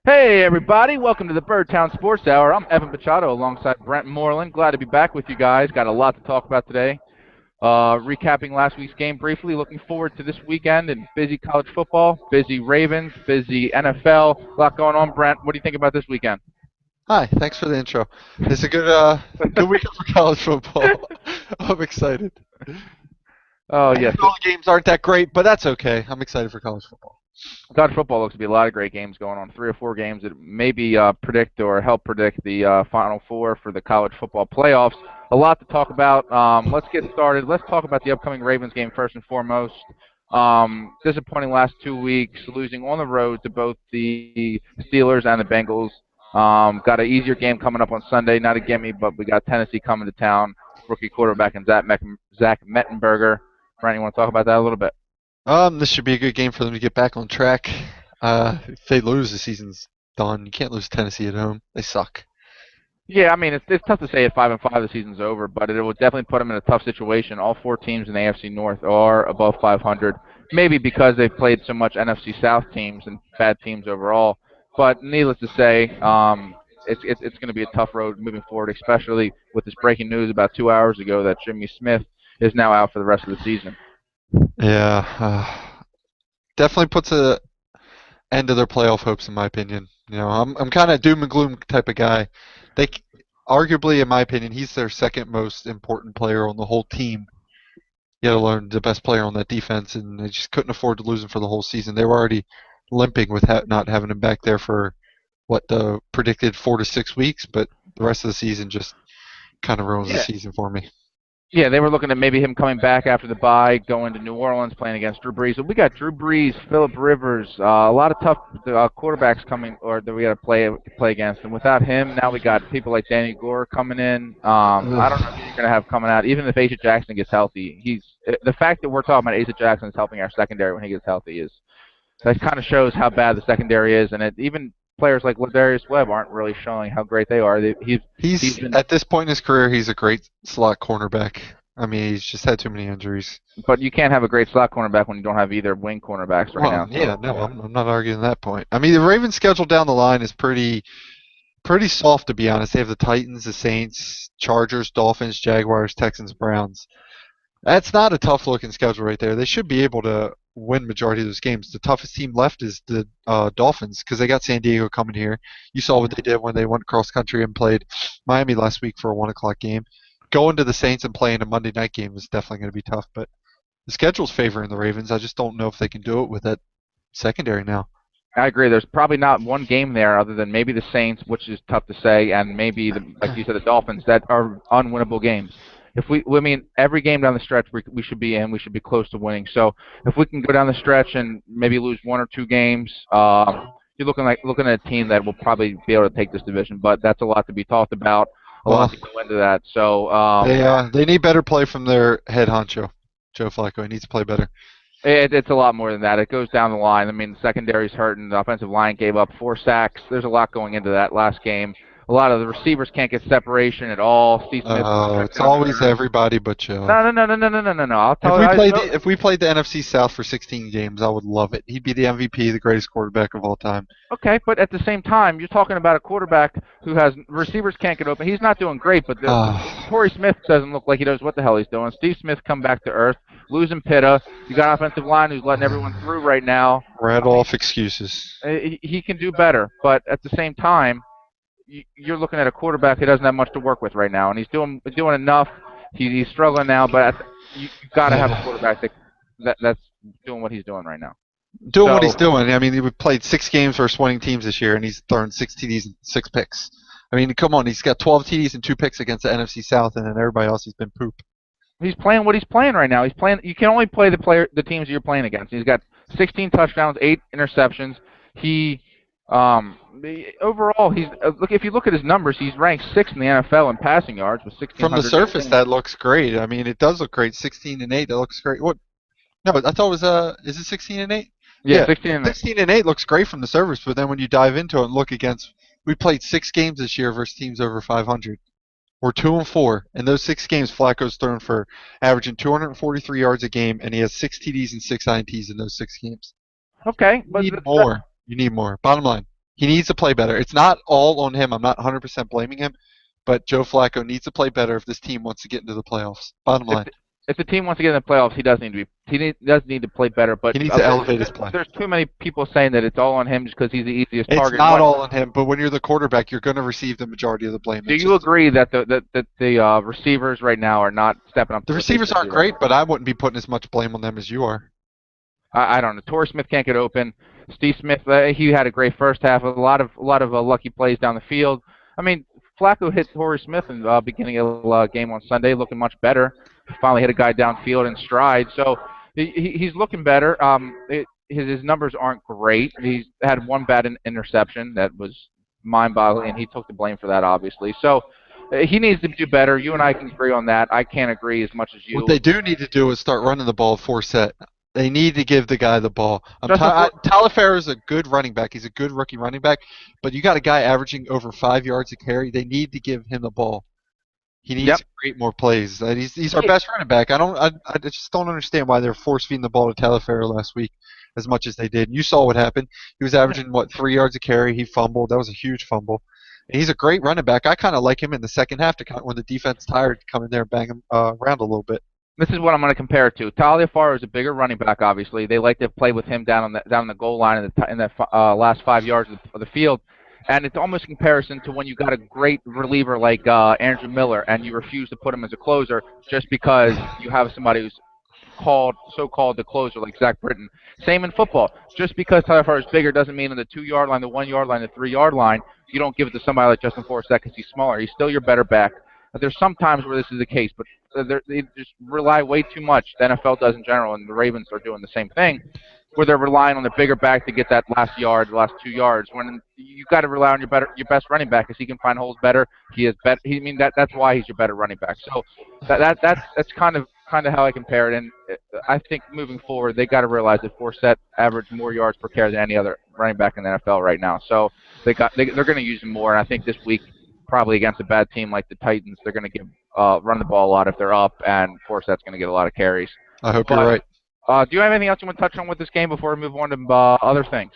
Hey everybody, welcome to the Birdtown Sports Hour. I'm Evan Machado alongside Brent Moreland. Glad to be back with you guys. Got a lot to talk about today. Recapping last week's game briefly, looking forward to this weekend and busy college football, busy Ravens, busy NFL. A lot going on, Brent. What do you think about this weekend? Hi, thanks for the intro. It's a good weekend for college football. I'm excited. Oh, I know yes. all the games aren't that great, but that's okay. I'm excited for college football. College football looks to be a lot of great games going on. 3 or 4 games that maybe predict or help predict the Final Four for the college football playoffs. A lot to talk about. Let's get started. Let's talk about the upcoming Ravens game first and foremost. Disappointing last 2 weeks, losing on the road to both the Steelers and the Bengals. Got an easier game coming up on Sunday. Not a gimme, but we got Tennessee coming to town. Rookie quarterback and Zach Mettenberger. Brent, you want to talk about that a little bit? This should be a good game for them to get back on track. If they lose, the season's done. You can't lose Tennessee at home. They suck. Yeah, I mean it's tough to say at 5-5 the season's over, but it will definitely put them in a tough situation. All 4 teams in the AFC North are above 500, maybe because they've played so much NFC South teams and bad teams overall. But needless to say, it's going to be a tough road moving forward, especially with this breaking news about 2 hours ago that Jimmy Smith is now out for the rest of the season. Yeah, definitely puts a end to their playoff hopes, in my opinion. I'm kind of doom and gloom type of guy. They, arguably, in my opinion, he's their second most important player on the whole team. Let alone the best player on that defense, and they just couldn't afford to lose him for the whole season. They were already limping with not having him back there for what the predicted 4 to 6 weeks, but the rest of the season just kind of ruins the Yeah, season for me. Yeah, they were looking at maybe him coming back after the bye, going to New Orleans, playing against Drew Brees. So we got Drew Brees, Philip Rivers, a lot of tough quarterbacks coming, or that we got to play against. And without him, now we got people like Danny Gore coming in. I don't know who you're going to have coming out. Even if Asa Jackson gets healthy, he's the fact that we're talking about Asa Jackson is helping our secondary when he gets healthy is that kind of shows how bad the secondary is, and even players like Ladarius Webb aren't really showing how great they are. He's He's been at this point in his career, he's a great slot cornerback. I mean, he's just had too many injuries. But you can't have a great slot cornerback when you don't have either wing cornerbacks right Well, now. yeah, no, I'm not arguing that point. I mean, the Ravens' schedule down the line is pretty soft, to be honest. They have the Titans, the Saints, Chargers, Dolphins, Jaguars, Texans, Browns. That's not a tough looking schedule right there. They should be able to win majority of those games. The toughest team left is the Dolphins because they got San Diego coming here. You saw what Mhm. they did when they went cross country and played Miami last week for a 1 o'clock game. Going to the Saints and playing a Monday night game is definitely going to be tough. But the schedule's favoring the Ravens. I just don't know if they can do it with that secondary now. I agree. There's probably not one game there other than maybe the Saints, which is tough to say, and maybe like you said, the Dolphins that are unwinnable games. I mean, every game down the stretch we should be in, we should be close to winning. So if we can go down the stretch and maybe lose 1 or 2 games, you're looking at a team that will probably be able to take this division. But that's a lot to be talked about, a lot Well, to go into that. So they need better play from their head honcho, Joe Flacco. He needs to play better. it's a lot more than that. It goes down the line. I mean, the secondary's hurting. The offensive line gave up 4 sacks. There's a lot going into that last game. A lot of the receivers can't get separation at all. Steve Smith checked It's down to always earth. everybody but Joe. No, no, no, no, no, no, no, no, no. I'll If tell you. we played if we played the NFC South for 16 games, I would love it. He'd be the MVP, the greatest quarterback of all time. Okay, but at the same time, you're talking about a quarterback who has receivers can't get open. He's not doing great, but Uh, Torrey Smith doesn't look like he knows what the hell he's doing. Steve Smith come back to earth, losing Pitta. You got an offensive line who's letting everyone through right now. I rattle mean, off excuses. he can do better, but at the same time, you're looking at a quarterback who doesn't have much to work with right now, and he's doing enough. He's struggling now, but you got to have a quarterback that's doing what he's doing right now. Doing what he's So doing. I mean, he played 6 games versus winning teams this year, and he's thrown 6 TDs and 6 picks. I mean, come on, he's got 12 TDs and 2 picks against the NFC South, and then everybody else has been poop. he's playing what he's playing right now. He's playing. You can only play the teams you're playing against. He's got 16 touchdowns, 8 interceptions. He overall he's look if you look at his numbers, he's ranked sixth in the NFL in passing yards with From the 1,600. surface, that looks great. I mean, it does look great. 16-8, that looks great. What? No, I thought it was is it 16-8? Yeah, Yeah, 16. 16-8 looks great from the surface, but then when you dive into it and look against, we played 6 games this year versus teams over 500. We're 2-4. In those 6 games, Flacco's thrown for averaging 243 yards a game, and he has 6 TDs and 6 INTs in those 6 games. Okay, You but need more. You need more. Bottom line. He needs to play better. It's not all on him. I'm not 100% blaming him, but Joe Flacco needs to play better if this team wants to get into the playoffs. Bottom If line, if the team wants to get in the playoffs, he does need to be does need to play better. But he needs to elevate his play. there's too many people saying that it's all on him just because he's the easiest It's target. not all on him, but when you're the quarterback, you're going to receive the majority of the blame. Do It's you just agree that the receivers right now are not stepping up the to what they receivers should aren't be right great, now? but I wouldn't be putting as much blame on them as you are. I don't know. Torrey Smith can't get open. Steve Smith, he had a great first half. A lot of lucky plays down the field. I mean, Flacco hit Torrey Smith in the beginning of the game on Sunday, looking much better. Finally hit a guy downfield in stride, so he's looking better. His numbers aren't great. He's had one bad interception that was mind-boggling, and he took the blame for that, obviously. So he needs to do better. You and I can agree on that. I can't agree as much as What you. they do need to do is start running the ball for set. They need to give the guy the ball. Justin For- Taliaferro is a good running back. He's a good rookie running back, but you got a guy averaging over 5 yards a carry. They need to give him the ball. He needs Yep. to create more plays. He's our best running back. I just don't understand why they're force feeding the ball to Taliaferro last week as much as they did. You saw what happened. He was averaging 3 yards a carry. He fumbled. That was a huge fumble. And he's a great running back. I kind of like him in the second half to when the defense is tired to come in there and bang him around a little bit. This is what I'm going to compare it to. Taliaferro is a bigger running back, obviously. They like to play with him down on the goal line in the last 5 yards of the field. And it's almost a comparison to when you got a great reliever like Andrew Miller and you refuse to put him as a closer just because you have somebody who's so-called the closer like Zach Britton. Same in football. Just because Taliaferro is bigger doesn't mean on the 2-yard line, the 1-yard line, the 3-yard line, you don't give it to somebody like Justin Forsett because he's smaller. He's still your better back. There's some times where this is the case, but they just rely way too much. The NFL does in general, and the Ravens are doing the same thing, where they're relying on the bigger back to get that last yard, the last 2 yards. When you got to rely on your best running back, because he can find holes better. He is better. That's why he's your better running back. So that's kind of how I compare it. And I think moving forward, they got to realize that Forsett averaged more yards per carry than any other running back in the NFL right now. So they're going to use him more. And I think this week, probably against a bad team like the Titans, they're going to give run the ball a lot if they're up, and Forsett's going to get a lot of carries. I hope you're right. Do you have anything else you want to touch on with this game before we move on to other things?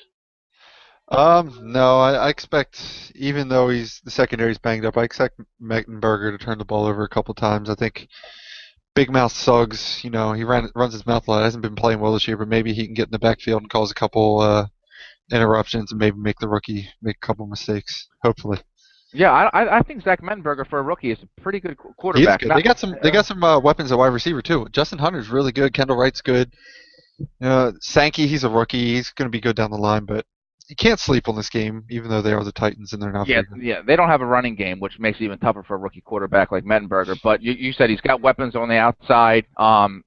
No, I expect, even though the secondary's banged up, I expect Mettenberger to turn the ball over a couple times. I think Big Mouth Suggs, he runs his mouth a lot. Hasn't been playing well this year, but maybe he can get in the backfield and cause a couple interruptions and maybe make the rookie make a couple mistakes. Hopefully. Yeah, I think Zach Mettenberger for a rookie is a pretty good quarterback. He is good. They got some weapons at wide receiver too. Justin Hunter's really good. Kendall Wright's good. Sankey, he's a rookie. He's going to be good down the line, but you can't sleep on this game, even though they are the Titans and they're not. Yeah, they don't have a running game, which makes it even tougher for a rookie quarterback like Mettenberger. But you said he's got weapons on the outside.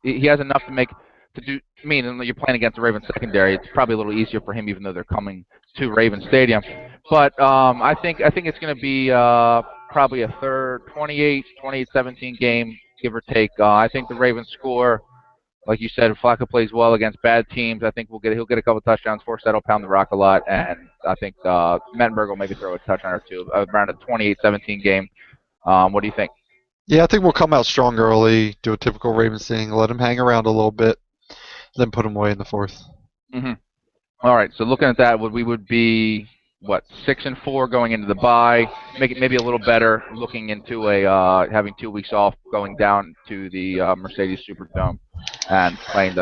He has enough to do. I mean, you're playing against the Ravens secondary. It's probably a little easier for him, even though they're coming to Ravens Stadium. But I think it's going to be probably a 28-17 game, give or take. I think the Ravens score. Like you said, if Flacco plays well against bad teams, I think he'll get a couple touchdowns. Forsett will pound the rock a lot, and I think Mettenberger will maybe throw a touchdown or two around a 28-17 game. What do you think? Yeah, I think we'll come out strong early, do a typical Ravens thing, let them hang around a little bit, then put them away in the fourth. Mm-hmm. All right, so looking at that, we would be 6-4 going into the bye, make it maybe a little better looking into having 2 weeks off, going down to the Mercedes Superdome and playing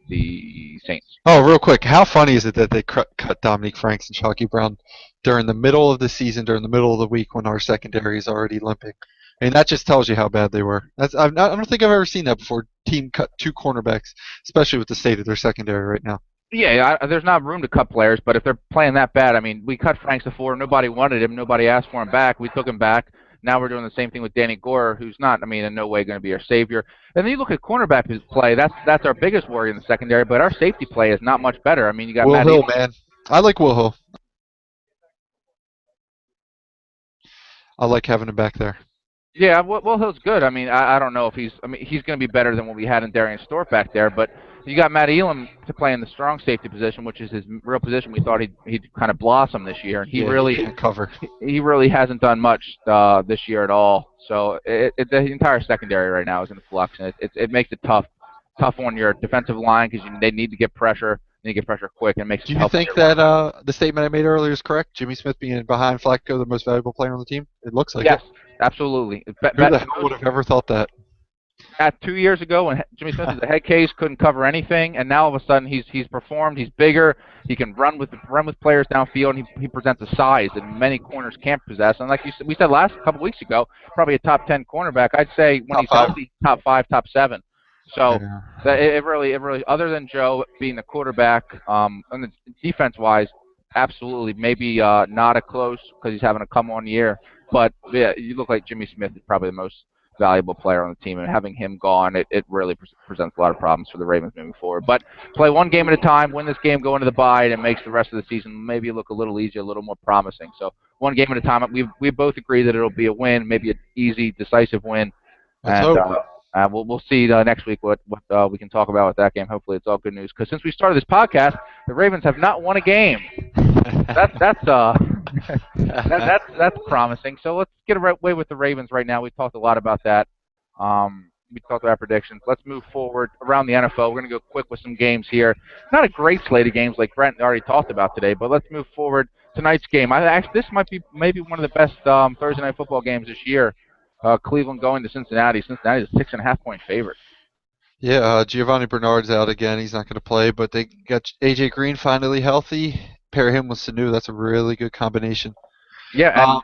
the Saints. Oh, real quick, how funny is it that they cut Dominique Franks and Chalky Brown during the middle of the season, during the middle of the week when our secondary is already limping? I mean, that just tells you how bad they were. I don't think I've ever seen that before. Team cut 2 cornerbacks, especially with the state of their secondary right now. Yeah, there's not room to cut players, but if they're playing that bad, I mean, we cut Franks before. Nobody wanted him. Nobody asked for him back. We took him back. Now we're doing the same thing with Danny Gore, who's not, in no way going to be our savior. And then you look at cornerback play. That's our biggest worry in the secondary, but our safety play is not much better. I mean, you got Will Matt Hill, man. I like Will Hill. I like having him back there. Yeah, Will Hill's good. I don't know if he's going to be better than what we had in Darian Storp back there, but you got Matt Elam to play in the strong safety position, which is his real position. We thought he'd kind of blossom this year, and he can't cover. He really hasn't done much this year at all. So the entire secondary right now is in flux, and it makes it tough on your defensive line because they need to get pressure. and he get pressure quick and makes Do it you tough. think that the statement I made earlier is correct? Jimmy Smith being behind Flacco, the most valuable player on the team? It looks like Yes, it. absolutely. Who the hell would have ever thought that? At 2 years ago when Jimmy Smith was the head case, couldn't cover anything, and now all of a sudden he's performed. He's bigger. He can run with players downfield. And he presents a size that many corners can't possess. And like you said, we said last couple weeks ago, probably a top 10 cornerback. I'd say when Top he's five. healthy, top 5, top 7. So Yeah. it really, other than Joe being the quarterback, and the defense wise, absolutely maybe not a close because he's having a come on year. But yeah, you look like Jimmy Smith is probably the most valuable player on the team, and having him gone, it really presents a lot of problems for the Ravens moving forward. But play one game at a time, win this game, go into the bye, and it makes the rest of the season maybe look a little easier, a little more promising. So one game at a time. We both agree that it'll be a win, maybe an easy, decisive win, Let's and hope. we'll see next week what we can talk about with that game. Hopefully, it's all good news. Because since we started this podcast, the Ravens have not won a game. That's that's promising. So let's get away with the Ravens right now. We've talked a lot about that. We talked about predictions. Let's move forward around the NFL. We're going to go quick with some games here. Not a great slate of games like Brent already talked about today, but let's move forward. Tonight's game. This might be maybe one of the best Thursday night football games this year. Cleveland going to Cincinnati. Cincinnati is a 6.5-point favorite. Yeah, Giovanni Bernard's out again. He's not going to play, but they got AJ Green finally healthy. Pair him with Sanu. That's a really good combination. Yeah, and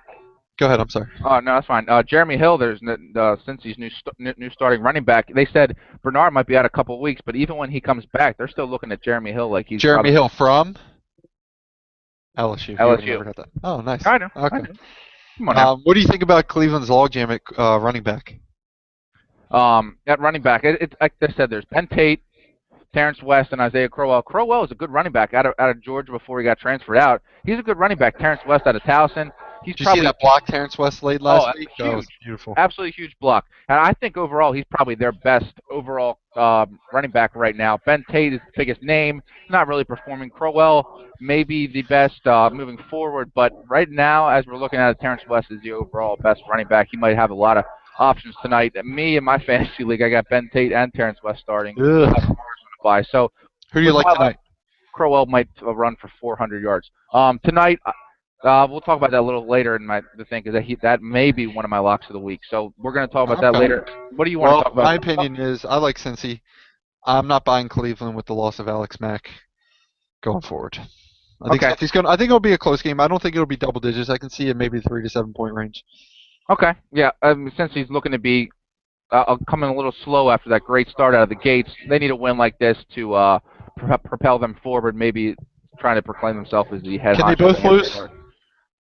Go ahead. I'm sorry. no, that's fine. Jeremy Hill, there's Cincy's new starting running back. They said Bernard might be out a couple of weeks, but even when he comes back, they're still looking at Jeremy Hill like he's Jeremy probably Hill from LSU. You would have never LSU. got that. Oh, nice. I know. Okay. I know. Come on now. What do you think about Cleveland's logjam at running back? At running back, it's like I said, there's Ben Tate, Terrence West, and Isaiah Crowell. Crowell is a good running back out of Georgia before he got transferred out. He's a good running back. Terrence West out of Towson. He's Did you probably see that block Terrence West laid last week? huge, That was beautiful. absolutely huge block. And I think overall he's probably their best overall running back right now. Ben Tate is the biggest name, not really performing. Crowell maybe the best moving forward, but right now as we're looking at it, Terrence West is the overall best running back. He might have a lot of options tonight. Me in my fantasy league, I got Ben Tate and Terrence West starting. So Who do you like tonight? Crowell might run for 400 yards. Tonight, we'll talk about that a little later in the thing because that may be one of my locks of the week. So we're going to talk about that later. What do you want to talk about? My opinion is I like Cincy. I'm not buying Cleveland with the loss of Alex Mack going forward. I think I think it'll be a close game. I don't think it'll be double digits. I can see it maybe 3 to 7 point range. Okay, yeah. Since he's looking to be coming a little slow after that great start out of the gates, they need a win like this to propel them forward. Maybe trying to proclaim themselves as the head. Can they both lose?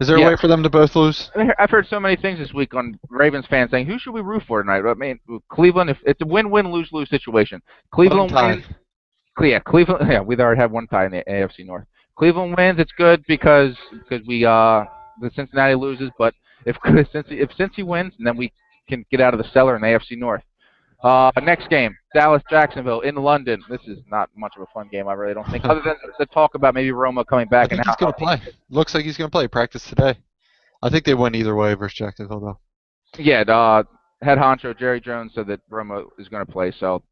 Is there a way for them to both lose? I've heard so many things this week on Ravens fans saying, who should we root for tonight? I mean, Cleveland, if it's a win-win, lose-lose situation. Cleveland wins. Yeah, Cleveland. Yeah, we've already had one tie in the AFC North. Cleveland wins, it's good because we the Cincinnati loses. But if Cincy wins, then we can get out of the cellar in the AFC North. Next game, Dallas-Jacksonville in London. This is not much of a fun game, I really don't think, other than the talk about maybe Romo coming back. I think he's going to play. Looks like he's going to play. Practice today. I think they win either way versus Jacksonville, though. Yeah, head honcho Jerry Jones said that Romo is going to play, so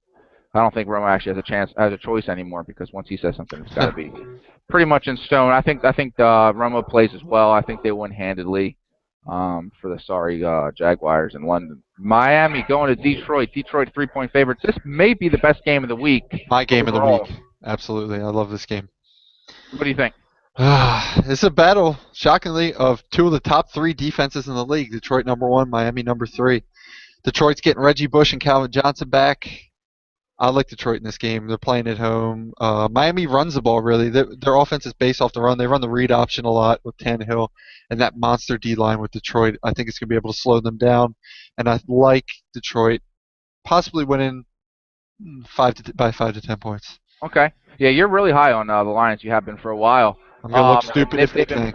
I don't think Romo actually has a choice anymore because once he says something, it's got to be pretty much in stone. I think Romo plays as well. I think they win handedly. For the sorry Jaguars in London. Miami going to Detroit. Detroit 3-point favorites. This may be the best game of the week. My game overall. Of the week. Absolutely. I love this game. What do you think? It's a battle, shockingly, of two of the top 3 defenses in the league. Detroit number 1, Miami number 3. Detroit's getting Reggie Bush and Calvin Johnson back. I like Detroit in this game. They're playing at home. Miami runs the ball, really. Their offense is based off the run. They run the read option a lot with Tannehill and that monster D-line with Detroit. I think it's going to be able to slow them down. And I like Detroit possibly winning by 5 to 10 points. Okay. Yeah, you're really high on the Lions. You have been for a while. I'm going to look stupid if they think.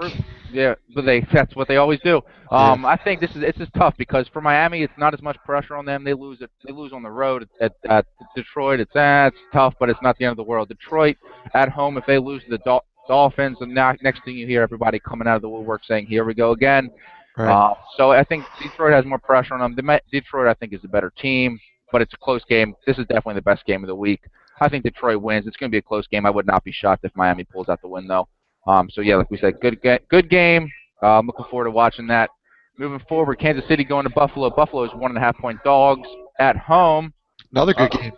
Yeah, but that's what they always do. I think it's just tough because for Miami, it's not as much pressure on them. They lose on the road at Detroit. It's tough, but it's not the end of the world. Detroit at home, if they lose to the Dolphins, and next thing you hear everybody coming out of the woodwork saying, "Here we go again." Right. So I think Detroit has more pressure on them. Detroit, I think, is a better team, but it's a close game. This is definitely the best game of the week. I think Detroit wins. It's going to be a close game. I would not be shocked if Miami pulls out the win, though. So yeah, like we said, good game. I'm looking forward to watching that. Moving forward, Kansas City going to Buffalo. Buffalo is 1.5-point dogs at home. Another Uh, good game.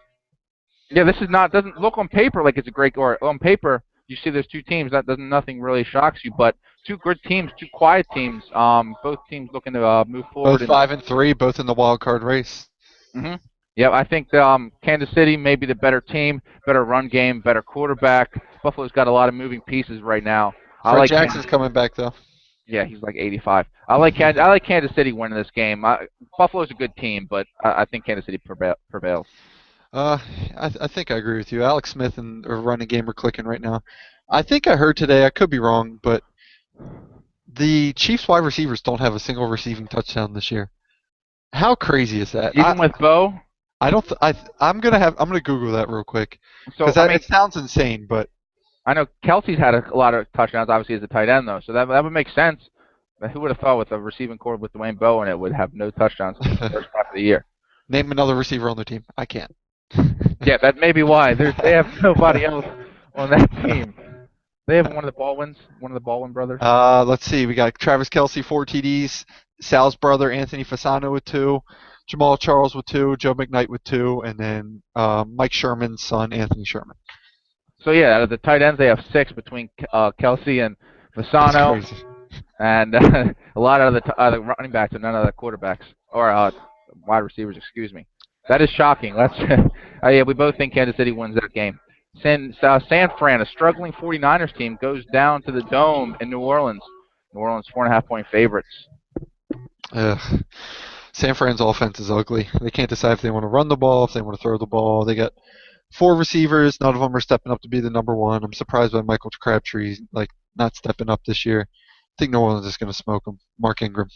yeah, this is not doesn't look on paper like it's a great or on paper you see there's two teams that doesn't nothing really shocks you, but two good teams, two quiet teams. Both teams looking to move Both forward and 5-3, both in the wild card race. hmm yeah, I think Kansas City may be the better team, better run game, better quarterback. Buffalo's got a lot of moving pieces right now. I Fred like Kansas. Jackson's coming back though. Yeah, he's like 85. I like Kansas City winning this game. Buffalo's a good team, but I think Kansas City prevails. Uh, I think I agree with you. Alex Smith and a running game are clicking right now. I think I heard today, I could be wrong, but the Chiefs wide receivers don't have a single receiving touchdown this year. How crazy is that? Even with Bo, I don't. I'm gonna Google that real quick so because I mean, it sounds insane, but I know Kelsey's had a lot of touchdowns, obviously, as a tight end, though, so that would make sense. But who would have thought with a receiving core with Dwayne Bowe and it would have no touchdowns the first half of the year? name another receiver on their team. I can't. Yeah, that may be why. They have nobody else on that team. They have one of the Baldwin brothers. Let's see. We got Travis Kelce 4 TDs, Sal's brother Anthony Fasano with 2, Jamal Charles with 2, Joe McKnight with 2, and then Mike Sherman's son Anthony Sherman. So yeah, out of the tight ends, they have 6 between Kelsey and That's Fasano, crazy. and a lot of the running backs and none of the quarterbacks or wide receivers. Excuse me. That is shocking. Let's yeah, we both think Kansas City wins that game. San Fran, a struggling 49ers team, goes down to the Dome in New Orleans. New Orleans 4.5-point favorites. Ugh. San Fran's offense is ugly. They can't decide if they want to run the ball, if they want to throw the ball. They got 4 receivers. None of them are stepping up to be the number one. I'm surprised by Michael Crabtree not stepping up this year. I think New Orleans is going to smoke them. Mark Ingram.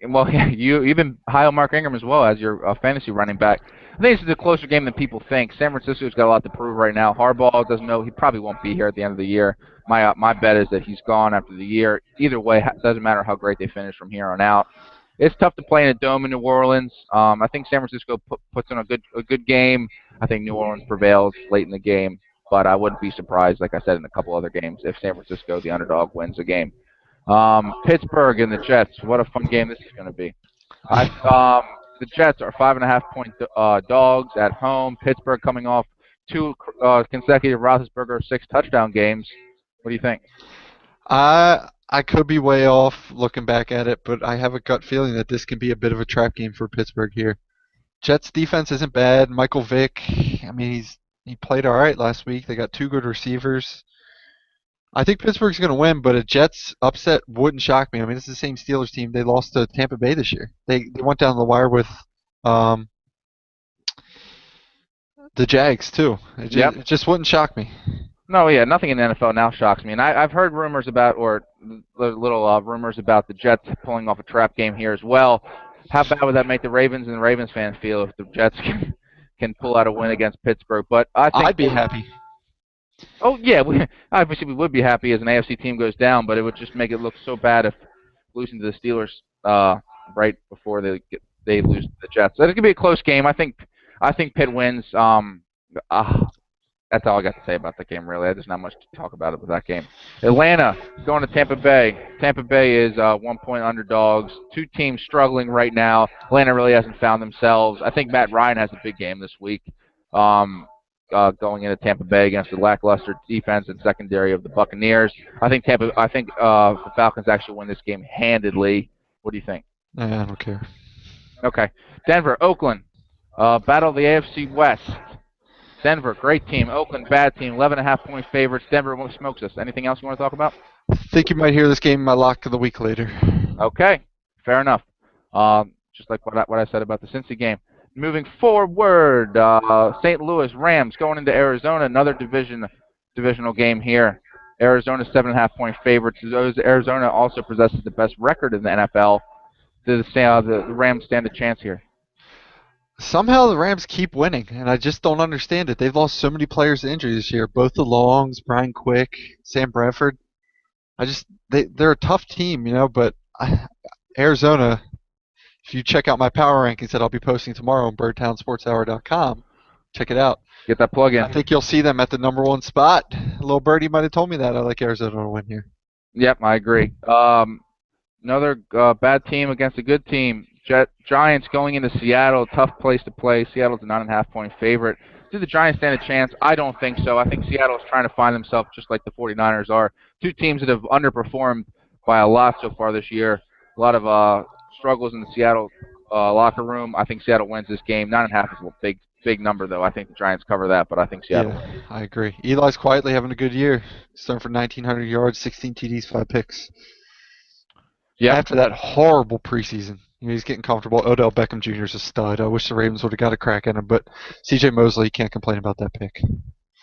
Well, yeah, you've been high on Mark Ingram as well as your fantasy running back. I think this is a closer game than people think. San Francisco's got a lot to prove right now. Harbaugh doesn't know he probably won't be here at the end of the year. My bet is that he's gone after the year. Either way, it doesn't matter how great they finish from here on out. It's tough to play in a dome in New Orleans. I think San Francisco puts on a good game. I think New Orleans prevails late in the game, but I wouldn't be surprised, like I said, in a couple other games if San Francisco, the underdog, wins the game. Pittsburgh and the Jets. What a fun game this is going to be. The Jets are 5.5-point dogs at home. Pittsburgh coming off 2 consecutive Roethlisberger 6 touchdown games. What do you think? I could be way off looking back at it, but I have a gut feeling that this can be a bit of a trap game for Pittsburgh here. Jets defense isn't bad. Michael Vick, I mean, he played all right last week. They got 2 good receivers. I think Pittsburgh's going to win, but a Jets upset wouldn't shock me. I mean, it's the same Steelers team. They lost to Tampa Bay this year. They went down the wire with um, the Jags too. It just wouldn't shock me. No, yeah, nothing in the NFL now shocks me, and I've heard rumors about little rumors about the Jets pulling off a trap game here as well. How bad would that make the Ravens and the Ravens fans feel if the Jets can pull out a win against Pittsburgh? But I think I'd be happy. Oh yeah, obviously we would be happy as an AFC team goes down, but it would just make it look so bad if losing to the Steelers right before they lose to the Jets. So it's gonna be a close game. I think Pitt wins. That's all I got to say about that game. Really, there's not much to talk about it with that game. Atlanta going to Tampa Bay. Tampa Bay is 1-point underdogs. 2 teams struggling right now. Atlanta really hasn't found themselves. I think Matt Ryan has a big game this week. Going into Tampa Bay against the lackluster defense and secondary of the Buccaneers. I think the Falcons actually win this game handedly. What do you think? I don't care. Okay. Denver, Oakland. Battle of the AFC West. Denver, great team. Oakland, bad team. 11.5-point favorites. Denver smokes us. Anything else you want to talk about? I think you might hear this game in my lock of the week later. Okay. Fair enough. Just like what I said about the Cincy game. Moving forward, St. Louis Rams going into Arizona, another divisional game here. Arizona 7.5-point favorites. Arizona also possesses the best record in the NFL. Does the Rams stand a chance here? Somehow the Rams keep winning, and I just don't understand it. They've lost so many players to injury this year. Both the Longs, Brian Quick, Sam Bradford. They're a tough team, but Arizona, if you check out my power rankings that I'll be posting tomorrow on birdtownsportshour.com, check it out. Get that plug I in. think you'll see them at the #1 spot. Little birdie might have told me that. I like Arizona to win here. Yep, I agree. Another bad team against a good team. Giants going into Seattle, tough place to play. Seattle's a 9.5-point favorite. Do the Giants stand a chance? I don't think so. I think Seattle's trying to find themselves just like the 49ers are. Two teams that have underperformed by a lot so far this year. A lot of struggles in the Seattle locker room. I think Seattle wins this game. 9.5 is a big number, though. I think the Giants cover that, but I think Seattle Yeah, wins. I agree. Eli's quietly having a good year. He's throwing for 1,900 yards, 16 TDs, 5 picks. Yep, After that horrible preseason, he's getting comfortable. Odell Beckham Jr. is a stud. I wish the Ravens would have got a crack at him, but C.J. Mosley can't complain about that pick.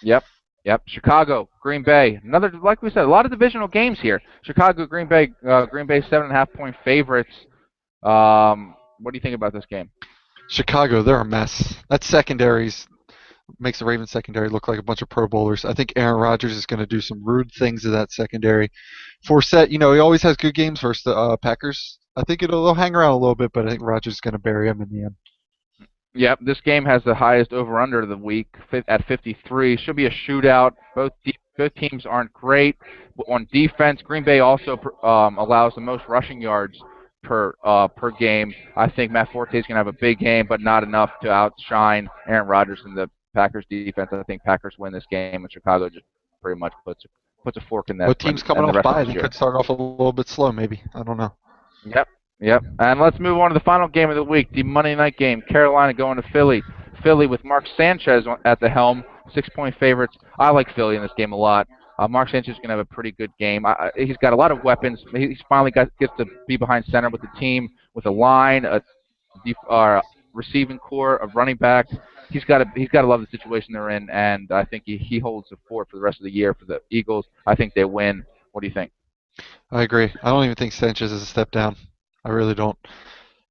yep. Yep, Chicago, Green Bay. Another, like we said, a lot of divisional games here. Chicago, Green Bay, 7.5-point favorites. What do you think about this game? Chicago, they're a mess. That secondary's makes the Ravens secondary look like a bunch of Pro Bowlers. I think Aaron Rodgers is going to do some rude things to that secondary. Forsett, he always has good games versus the Packers. I think they'll hang around a little bit, but I think Rodgers is going to bury him in the end. Yep, this game has the highest over/under of the week at 53. Should be a shootout. Both teams aren't great. But on defense, Green Bay also allows the most rushing yards per game. I think Matt Forte is going to have a big game, but not enough to outshine Aaron Rodgers and the Packers defense. I think Packers win this game, and Chicago just pretty much puts a fork in that What team's and coming the off rest of bye? this They year. could start off a little bit slow, maybe. I don't know. Yep, yep. And let's move on to the final game of the week, the Monday night game. Carolina going to Philly. Philly with Mark Sanchez at the helm, 6-point favorites. I like Philly in this game a lot. Mark Sanchez is going to have a pretty good game. He's got a lot of weapons. He's finally gets to be behind center with the team, with a line, receiving core of running backs. He's got to love the situation they're in, and I think he holds the fort for the rest of the year for the Eagles. I think they win. What do you think? I agree. I don't even think Sanchez is a step down. I really don't.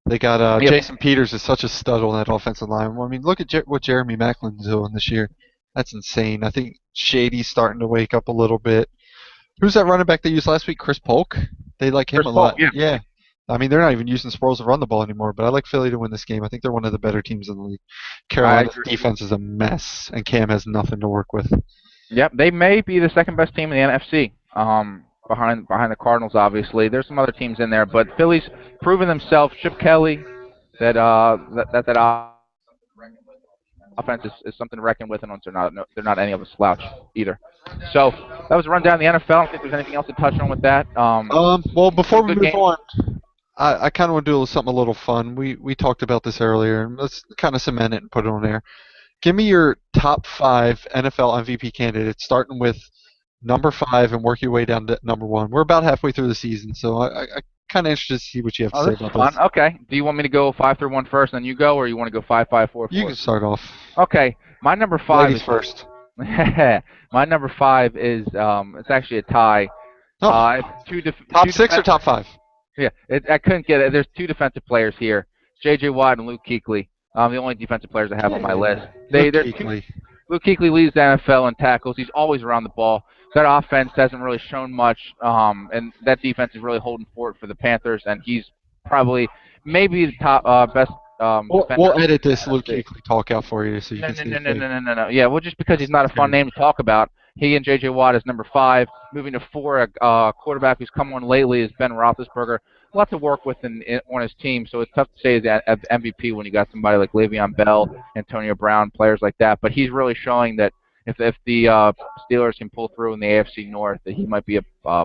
They got Yep. Jason Peters is such a stud on that offensive line. Well, I mean, look at what Jeremy Maclin's doing this year. That's insane. I think Shady's starting to wake up a little bit. Who's that running back they used last week? Chris Polk. They like him Chris a Paul. lot. Yeah. Yeah. I mean, they're not even using Sproles to run the ball anymore, but I like Philly to win this game. I think they're one of the better teams in the league. I Carolina's agree. defense is a mess, and Cam has nothing to work with. Yep, they may be the second best team in the NFC. Behind the Cardinals, obviously. There's some other teams in there, but Philly's proven themselves. Chip Kelly, that offense is something to reckon with, and they're not any of a slouch either. So that was a rundown of the NFL. I don't think there's anything else to touch on with that. Well, before Some we good move games. on, I kind of want to do something a little fun. We talked about this earlier, and let's kind of cement it and put it on there. Give me your top 5 NFL MVP candidates, starting with number 5 and work your way down to #1. We're about halfway through the season, so I kind of interested to see what you have to Oh, say this is about fun. this. Okay. Do you want me to go 5 through 1 first, and then you go, or you want to go 5, 5, 4, You 4? can start off. Okay. My number 5 Ladies is first. my number 5 is it's actually a tie. Oh, It's top two 6 or top 5? Yeah, I couldn't get it. There's two defensive players here, J.J. Watt and Luke Kuechly. The only defensive players I have on my list. Yeah, Luke There's two. Kuechly. Luke Kuechly leads the NFL in tackles. He's always around the ball. That offense hasn't really shown much, and that defense is really holding fort for the Panthers. And he's probably maybe the top best defender We'll edit this in Luke the NFC. Kuechly talk out for you so you No, can no, see no, his no, face. no, no, no, no. Yeah, well, just because he's not a fun Scary. name to talk about, he and J.J. Watt is number 5. Moving to 4, a quarterback who's come on lately is Ben Roethlisberger. A lot to work with on his team, so it's tough to say that MVP when you got somebody like Le'Veon Bell, Antonio Brown, players like that. But he's really showing that if the Steelers can pull through in the AFC North, that he might be a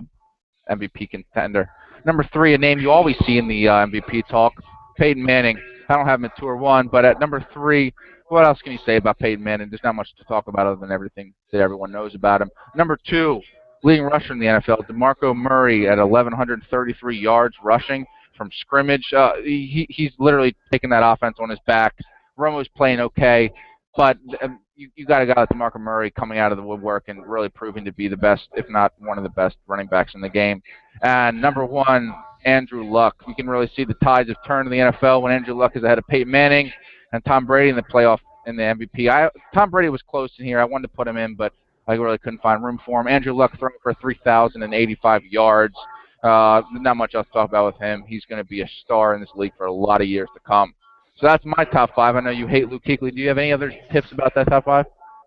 MVP contender. Number 3, a name you always see in the MVP talk, Peyton Manning. I don't have him at 2 or 1, but at number 3, what else can you say about Peyton Manning? There's not much to talk about other than everything that everyone knows about him. Number 2, leading rusher in the NFL, DeMarco Murray at 1,133 yards rushing from scrimmage. He's literally taking that offense on his back. Romo's playing okay, but you got a guy like DeMarco Murray coming out of the woodwork and really proving to be the best, if not one of the best running backs in the game. And number 1, Andrew Luck. You can really see the tides have turned in the NFL when Andrew Luck is ahead of Peyton Manning and Tom Brady in the playoff in the MVP. Tom Brady was close in here. I wanted to put him in, but I really couldn't find room for him. Andrew Luck throwing for 3,085 yards. Not much else to talk about with him. He's going to be a star in this league for a lot of years to come. So that's my top five. I know you hate Luke Kuechly. Do you have any other tips about that top five?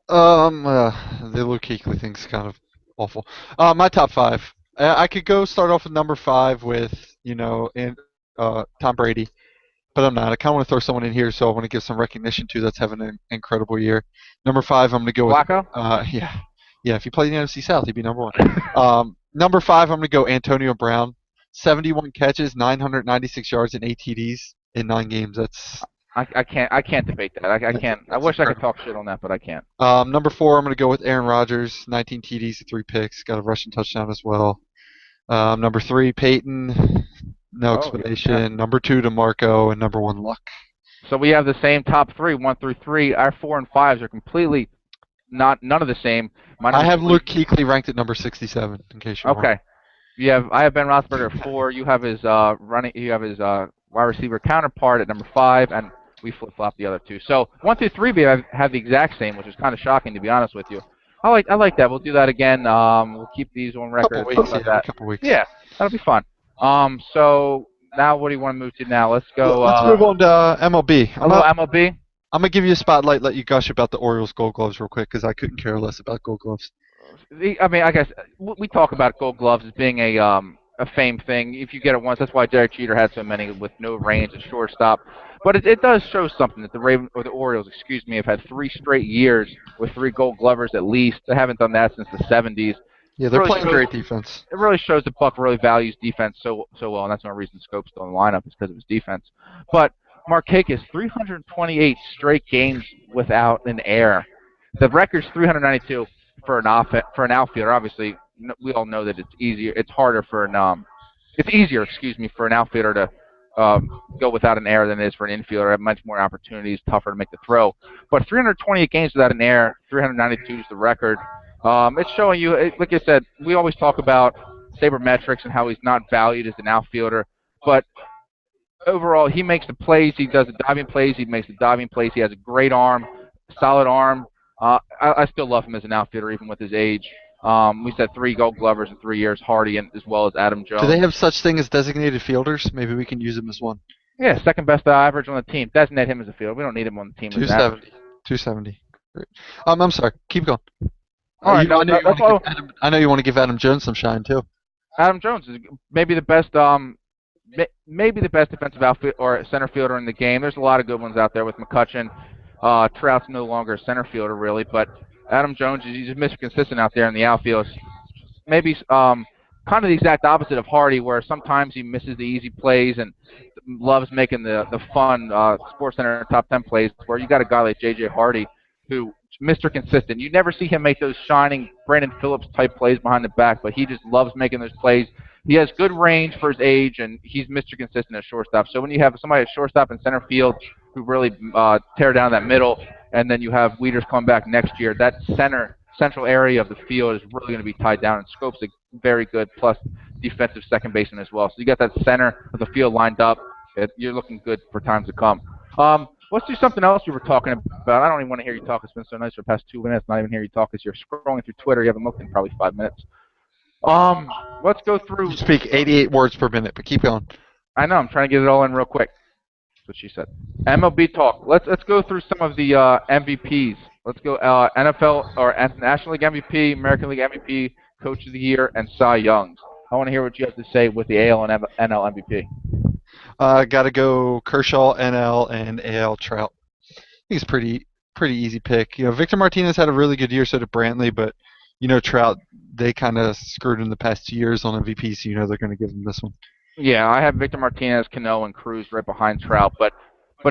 The Luke Kuechly thing's kind of awful. My top five. I could go start off with number five with Tom Brady, but I'm not. I kind of want to throw someone in here, so I want to give some recognition to that's having an incredible year. Number five, I'm going to go with Flacco? yeah, yeah. If he played in the NFC South, he'd be number one. Number five, I'm going to go Antonio Brown. 71 catches, 996 yards, and 8 TDs in 9 games. I can't debate that. I can't. I That's wish I could incredible. talk shit on that, but I can't. Number four, I'm going to go with Aaron Rodgers. 19 TDs, 3 picks, got a rushing touchdown as well. Number three, Peyton. No Oh yeah. explanation. Number two, DeMarco, and number one, Luck. So we have the same top three, one through three. Our four and fives are completely not none of the same. My I number have three. Luke Kuechly ranked at number 67. In case you're wondering. Okay. I have Ben Roethlisberger at four. You have his running. You have his wide receiver counterpart at number five, and we flip flop the other two. So one through three, we have the exact same, which is kind of shocking to be honest with you. I like that. We'll do that again. We'll keep these on Couple record. Talk weeks, yeah, about every that. couple weeks. Yeah, that'll be fun. So now what do you want to move to now? Let's go. Let's move on to MLB. A little MLB. I'm gonna give you a spotlight, let you gush about the Orioles Gold Gloves real quick, because I couldn't care less about Gold Gloves. I mean, I guess we talk about Gold Gloves as being a fame thing. If you get it once, that's why Derek Jeter had so many with no range and shortstop. But it does show something that the Orioles, excuse me, have had 3 straight years with 3 Gold Glovers at least. They haven't done that since the 70s. Yeah, It they're really playing shows great defense. it really shows that Buck really values defense so well, and that's one reason Scope's still in the lineup is because of his defense. But Markakis, 328 straight games without an error. The record's 392 for an outfielder. Obviously, we all know that it's easier. It's harder for it's easier, excuse me, for an outfielder to go without an error than it is for an infielder. Have much more opportunities, tougher to make the throw. But 328 games without an error, 392 is the record. It's showing you, like I said, we always talk about sabermetrics and how he's not valued as an outfielder, but overall, he makes the plays. He does the diving plays. He makes the diving plays. He has a great arm, solid arm. I still love him as an outfielder, even with his age. We said 3 Gold Glovers in 3 years, Hardy and as well as Adam Do they Jones. have such thing as designated fielders? Maybe we can use them as one. Yeah, second best average on the team. Designate him as a fielder. We don't need him on the team as an average. 270. 270. Great. I'm sorry. Keep going. All right, no, that's all. I know you want to give Adam Jones some shine too. Adam Jones is maybe the best maybe the best defensive outfield or center fielder in the game. There's a lot of good ones out there with McCutcheon. Trout's no longer a center fielder really, but Adam Jones he's just Mr. Consistent out there in the outfield. Maybe kind of the exact opposite of Hardy, where sometimes he misses the easy plays and loves making the fun Sports Center top 10 plays. Where you got a guy like J.J. Hardy, who Mr. Consistent. You never see him make those shining Brandon Phillips type plays behind the back, but he just loves making those plays. He has good range for his age, and he's Mr. Consistent at shortstop. So when you have somebody at shortstop and center field who really tear down that middle, and then you have Wieters come back next year, that central area of the field is really going to be tied down. And Scope's a very good plus defensive second baseman as well. So you got that center of the field lined up. You're looking good for times to come. Let's do something else we were talking about. I don't even want to hear you talk. It's been so nice for the past 2 minutes. Not even hear you talk as you're scrolling through Twitter. You haven't looked in probably 5 minutes. Let's go You through. speak 88 words per minute, but keep going. I know I'm trying to get it all in real quick. That's what she said. MLB talk. Let's go through some of the MVPs. Let's go NFL or National League MVP, American League MVP, Coach of the Year, and Cy Youngs. I want to hear what you have to say with the AL and NL MVP. Got to go Kershaw, NL, and AL Trout. I think it's pretty easy pick. Victor Martinez had a really good year, so did Brantley, but Trout, they kind of screwed in the past 2 years on MVP, so they're going to give him this one. Yeah, I have Victor Martinez, Cano, and Cruz right behind Trout, but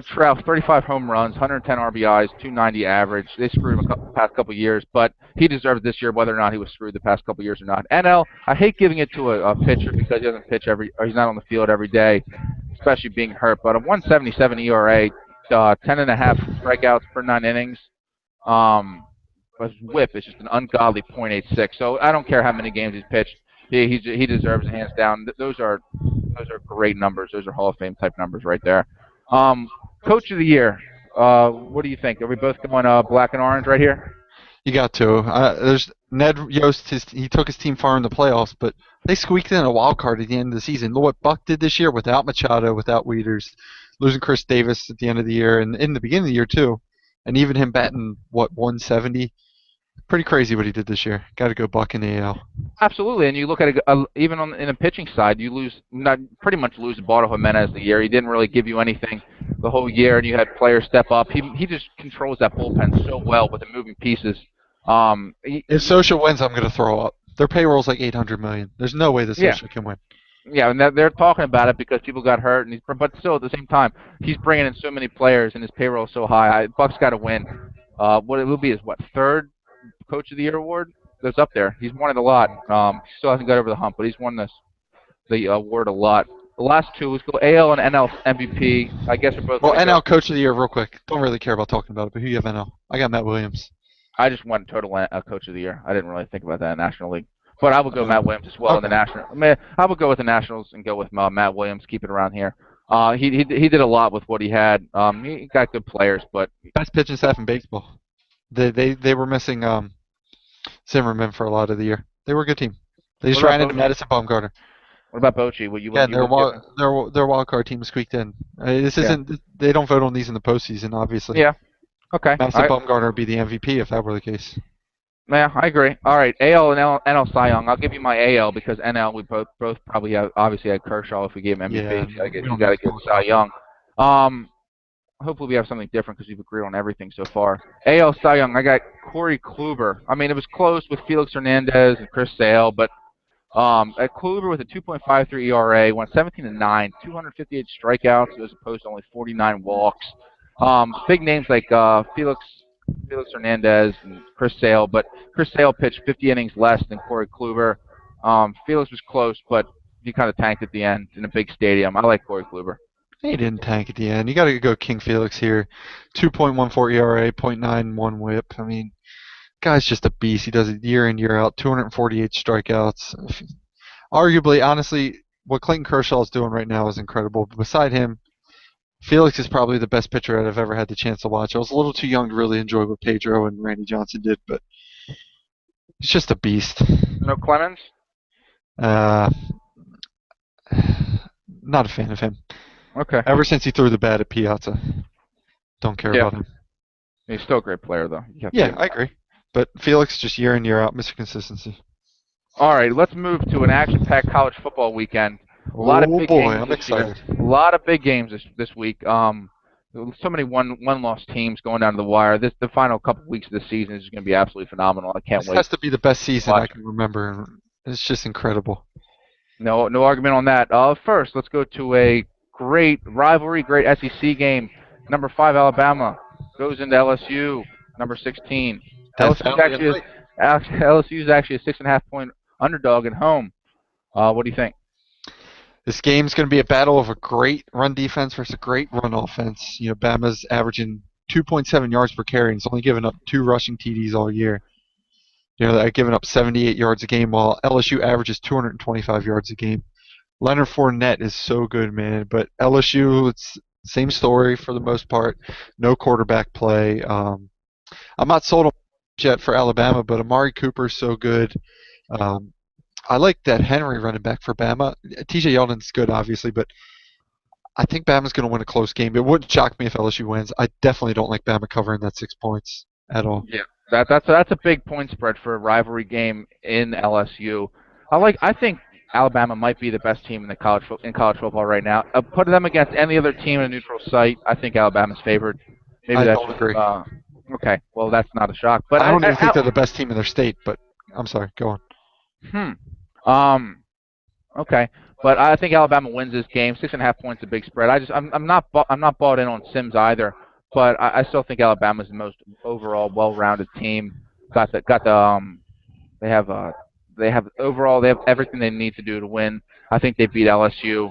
Trout, 35 home runs, 110 RBIs, 290 average. They screwed him the past couple of years, but he deserved it this year, whether or not he was screwed the past couple of years or not. NL, I hate giving it to a pitcher because he doesn't pitch or he's not on the field every day, especially being hurt. But a 177 ERA, 10.5 strikeouts per 9 innings. But his whip is just an ungodly .86. So I don't care how many games he's pitched. He deserves it hands down. Those are great numbers. Those are Hall of Fame type numbers right there. Coach of the Year. What do you think? Are we both going black and orange right here? You got to. There's Ned Yost. He took his team far in the playoffs, but they squeaked in a wild card at the end of the season. Look what Buck did this year without Machado, without Wieters. losing Chris Davis at the end of the year and in the beginning of the year too, and even him batting what 170. Pretty crazy what he did this year. Got to go Buck in the AL. Absolutely, and you look at it, even on in a pitching side, you lose not pretty much lose Eduardo Jimenez the year. He didn't really give you anything the whole year, and you had players step up. He just controls that bullpen so well with the moving pieces. If Socha wins, I'm going to throw up. Their payroll's like 800 million. There's no way that Yeah, Socha can win. yeah, and they're talking about it because people got hurt, and but still at the same time, he's bringing in so many players, and his payroll is so high. Buck's got to win. What it will be is what third Coach of the Year award. That's up there. He's won it a lot. Still hasn't got over the hump, but he's won the award a lot. The last two, let's go AL and NL MVP. I guess we're both Well, going to go. NL Coach of the Year, real quick. Don't really care about talking about it, but who you have NL? I got Matt Williams. I just went total Coach of the Year. I didn't really think about that in National League. But I would go Matt Williams as well in the Okay. National. I mean, I would go with the Nationals and go with Matt Williams. Keep it around here. He did a lot with what he had. He got good players, but Best pitching staff in baseball. They were missing Zimmerman for a lot of the year. They were a good team. They just what about ran into Bochy? Madison Bumgarner. What about Bochy? Would you Again, you would give him? their wild card team squeaked in. This Yeah. isn't. They don't vote on these in the postseason, obviously. Yeah. Okay. Madison Bumgarner would be the MVP if that were the case. Yeah, I agree. All right, AL and NL Cy Young. I'll give you my AL because NL we both probably have obviously had Kershaw if we gave him Yeah, MVP. So I guess we you don't got to need to give talk Cy about Young. Hopefully we have something different because we've agreed on everything so far. AL Cy Young. I got Corey Kluber. I mean, it was close with Felix Hernandez and Chris Sale, but at Kluber with a 2.53 ERA, went 17 and 9, 258 strikeouts as opposed to only 49 walks. Big names like Felix Hernandez and Chris Sale, but Chris Sale pitched 50 innings less than Corey Kluber. Felix was close, but he kind of tanked at the end in a big stadium. I like Corey Kluber. He didn't tank at the end. You got to go King Felix here. 2.14 ERA, .91 WHIP. I mean, guy's just a beast. He does it year in year out. 248 strikeouts. Arguably, honestly, what Clayton Kershaw is doing right now is incredible. But beside him, Felix is probably the best pitcher I've ever had the chance to watch. I was a little too young to really enjoy what Pedro and Randy Johnson did, but he's just a beast. No Clemens? Uh, not a fan of him. Okay. Ever since he threw the bat at Piazza, don't care Yeah. about him. He's still a great player, though. You have to Yeah, give him I that. agree. But Felix just year in year out, Mr. Consistency. All right, let's move to an action-packed college football weekend. A lot of Oh big boy, games I'm this year. excited. A lot of big games this week. So many one-loss teams going down to the wire. The final couple weeks of the season is going to be absolutely phenomenal. I can't This wait has to be the best to season I watch. can remember. It's just incredible. No argument on that. First, let's go to a great rivalry, great SEC game. Number 5 Alabama goes into LSU. Number 16. Death LSU's Valley actually and LSU's actually a 6.5 point underdog at home. What do you think? This game's going to be a battle of a great run defense versus a great run offense. You know, Bama's averaging 2.7 yards per carry and it's only given up 2 rushing TDs all year. You know, they're giving up 78 yards a game while LSU averages 225 yards a game. Leonard Fournette is so good, man. But LSU, it's the same story for the most part. No quarterback play. I'm not sold on yet for Alabama, but Amari Cooper's so good. Um, I like that Henry running back for Bama. TJ Yeldon's good, obviously, but I think Bama's going to win a close game. It wouldn't shock me if LSU wins. I definitely don't like Bama covering that 6 points at all. Yeah, that's a big point spread for a rivalry game in LSU. I think Alabama might be the best team in the college football right now. Put them against any other team in a neutral site, I think Alabama's favored. Maybe I that's don't agree. okay. Well, that's not a shock, but I don't even think they're the best team in their state, but I'm sorry. Go on. um okay, but I think Alabama wins this game. 6.5 points, a big spread. I'm not bought in on Sims either, but I still think Alabama's the most overall well-rounded team. Got the they have they have everything they need to do to win. I think they beat LSU.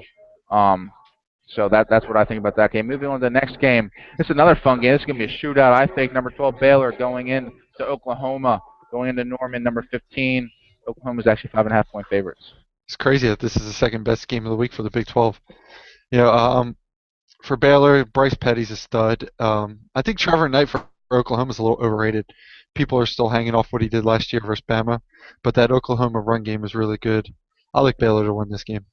So that's what I think about that game. Moving on to the next game. This is another fun game. This is gonna be a shootout. I think number 12 Baylor going in to Oklahoma, going into Norman, number 15. Oklahoma's actually 5.5 point favorites. It's crazy that this is the second best game of the week for the Big 12. You know, for Baylor, Bryce Petty's a stud. I think Trevor Knight for Oklahoma is a little overrated. People are still hanging off what he did last year versus Bama, but that Oklahoma run game is really good. I like Baylor to win this game.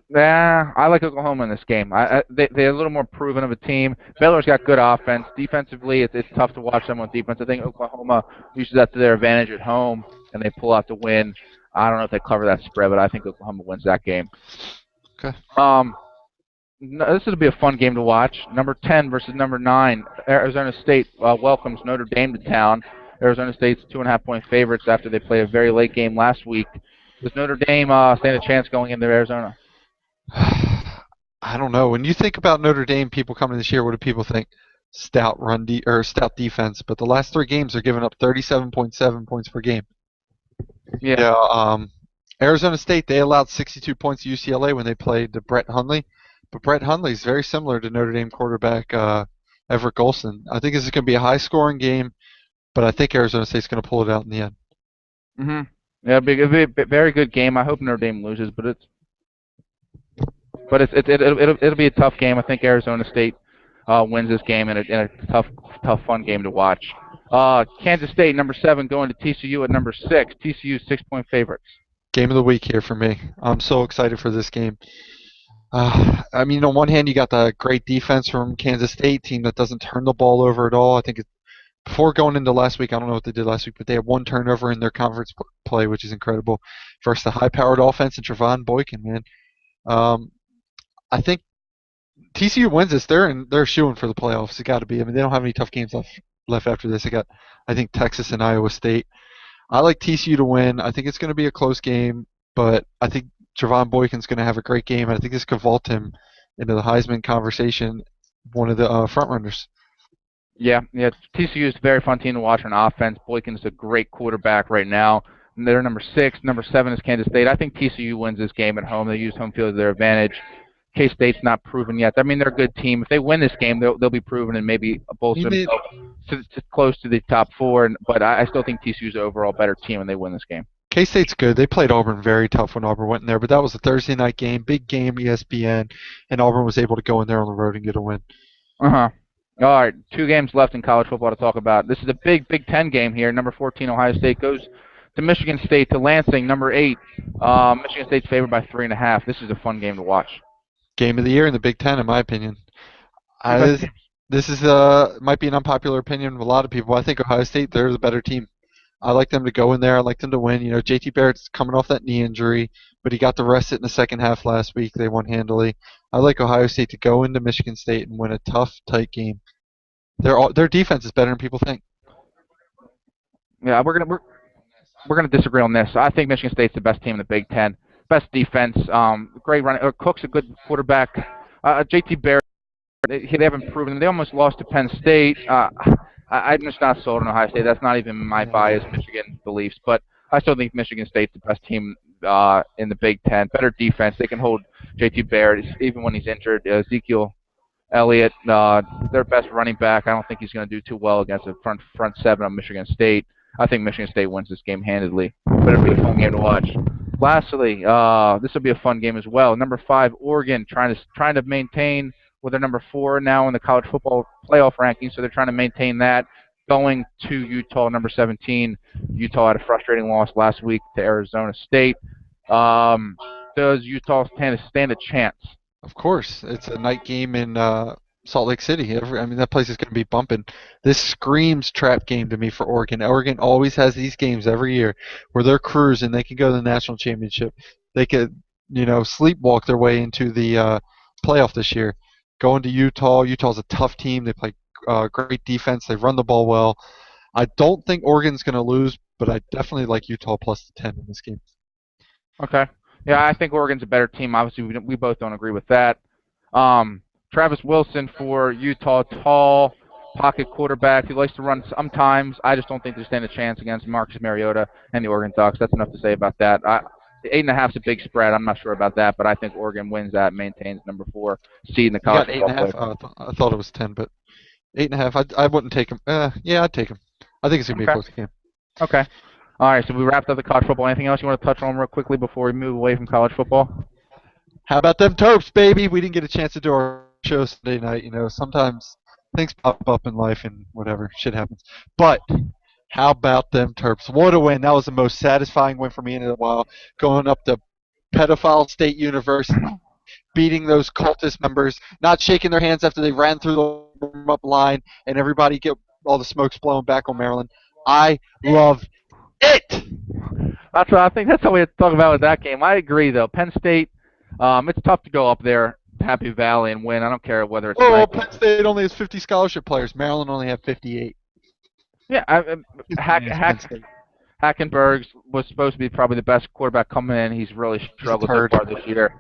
Yeah, I like Oklahoma in this game. They're a little more proven of a team. Baylor's got good offense. Defensively, it's tough to watch them on defense. I think Oklahoma uses that to their advantage at home, and they pull out the win. I don't know if they cover that spread, but I think Oklahoma wins that game. Okay. Um, this will be a fun game to watch. Number 10 versus number 9. Arizona State welcomes Notre Dame to town. Arizona State's 2.5 point favorites after they played a very late game last week. Does Notre Dame stand a chance going into Arizona? I don't know. When you think about Notre Dame, people coming this year, what do people think? Stout defense. But the last three games, they're giving up 37.7 points per game. Yeah. Yeah. Arizona State, they allowed 62 points to UCLA when they played Brett Hundley, but Brett Hundley is very similar to Notre Dame quarterback Everett Golson. I think this is going to be a high-scoring game, but I think Arizona State's going to pull it out in the end. Mhm. Yeah, it'll be a very good game. I hope Notre Dame loses, it'll be a tough game. I think Arizona State wins this game in a tough fun game to watch. Kansas State number 7 going to TCU at number 6. TCU 6 point favorites. Game of the week here for me. I'm so excited for this game. I mean, on one hand, you got the great defense from Kansas State, team that doesn't turn the ball over at all. I think before going into last week, I don't know what they did last week, but they had one turnover in their conference play, which is incredible. Versus the high-powered offense and Trevon Boykin, man. Um, I think TCU wins this. They're shooing for the playoffs. It got to be. I mean, they don't have any tough games left after this. They got, I think, Texas and Iowa State. I like TCU to win. I think it's going to be a close game, but I think Trevon Boykin's going to have a great game, and I think this could vault him into the Heisman conversation, one of the front runners. Yeah. TCU is a very fun team to watch on offense. Boykin's a great quarterback right now. And they're number 6. Number 7 is Kansas State. I think TCU wins this game at home. They use home field to their advantage. K-State's not proven yet. I mean, they're a good team. If they win this game, they'll be proven and maybe I bolster mean, themselves to close to the top 4. But I still think TCU's the overall better team, and they win this game. K-State's good. They played Auburn very tough when Auburn went in there, but that was a Thursday night game, big game, ESPN, and Auburn was able to go in there on the road and get a win. Uh-huh. All right, 2 games left in college football to talk about. This is a big Big Ten game here. Number 14, Ohio State goes to Michigan State to Lansing. Number 8, Michigan State's favored by 3.5. This is a fun game to watch. Game of the year in the Big Ten, in my opinion. Two best I, teams. this is might be an unpopular opinion of a lot of people. I think Ohio State, they're the better team. I like them to go in there. I like them to win. You know, JT Barrett's coming off that knee injury, but he got the rest in the second half last week. They won handily. I like Ohio State to go into Michigan State and win a tough, tight game. Their defense is better than people think. Yeah, we're gonna disagree on this. I think Michigan State's the best team in the Big Ten. Best defense. Great running. Cook's a good quarterback. JT Barrett. They haven't proven. They almost lost to Penn State. I'm just not sold on Ohio State. That's not even my biased Michigan beliefs, but I still think Michigan State's the best team in the Big Ten. Better defense. They can hold JT Barrett even when he's injured. Ezekiel Elliott, their best running back. I don't think he's going to do too well against the front 7 of Michigan State. I think Michigan State wins this game handedly, but it'll be a fun game to watch. Lastly, this will be a fun game as well. Number 5, Oregon, trying to maintain with their number 4 now in the college football playoff rankings, so they're trying to maintain that. Going to Utah, number 17. Utah had a frustrating loss last week to Arizona State. Does Utah stand a chance? Of course, it's a night game in Salt Lake City. I mean, that place is going to be bumping. This screams trap game to me for Oregon. Oregon always has these games every year where they're cruising. They can go to the national championship. They could, sleepwalk their way into the playoff this year. Going to Utah. Utah's a tough team. They play great defense. They run the ball well. I don't think Oregon's going to lose, but I definitely like Utah plus the 10 in this game. Okay. Yeah, I think Oregon's a better team. Obviously, we both don't agree with that. Travis Wilson for Utah, tall pocket quarterback. He likes to run sometimes. I just don't think they stand a chance against Marcus Mariota and the Oregon Ducks. That's enough to say about that. 8.5 is a big spread. I'm not sure about that, but I think Oregon wins that, maintains number 4 seed in the You college got eight and a football half. play. I thought it was 10, but 8.5. I wouldn't take him. Yeah, I'd take him. I think it's gonna be a Okay. close game. Okay. All right, so we wrapped up the college football. Anything else you want to touch on real quickly before we move away from college football? How about them Terps, baby? We didn't get a chance to do our show Sunday night. You know, sometimes things pop up in life and whatever shit happens. But how about them Terps? What a win! That was the most satisfying win for me in a while. Going up to pedophile state university, beating those cultist members, not shaking their hands after they ran through the warm-up line, and everybody get all the smokes blown back on Maryland. I love it. That's what I think. That's all we have to talk about with that game. I agree, though. Penn State, it's tough to go up there, Happy Valley, and win. I don't care whether it's Oh, ranked. Penn State only has 50 scholarship players. Maryland only have 58. Yeah, Hack, It's Penn Hack, State. Hackenberg was supposed to be probably the best quarterback coming in. He's really He's a struggled so turd. far this year.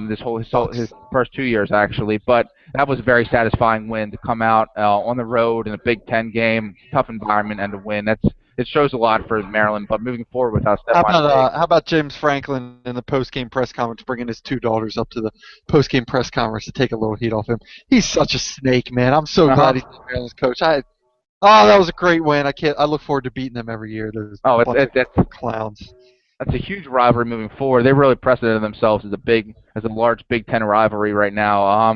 His Sucks. first 2 years actually, but that was a very satisfying win to come out on the road in a Big Ten game, tough environment, and to win. It shows a lot for Maryland. But moving forward with how Stephon Diggs. How about James Franklin in the post game press conference bringing his two daughters up to the post game press conference to take a little heat off him? He's such a snake, man. I'm so Uh huh. glad he's Maryland's coach. That was a great win. I look forward to beating them every year. There's Oh, a bunch of it's clowns. that's a huge rivalry moving forward. They really preceded themselves as a large Big Ten rivalry right now.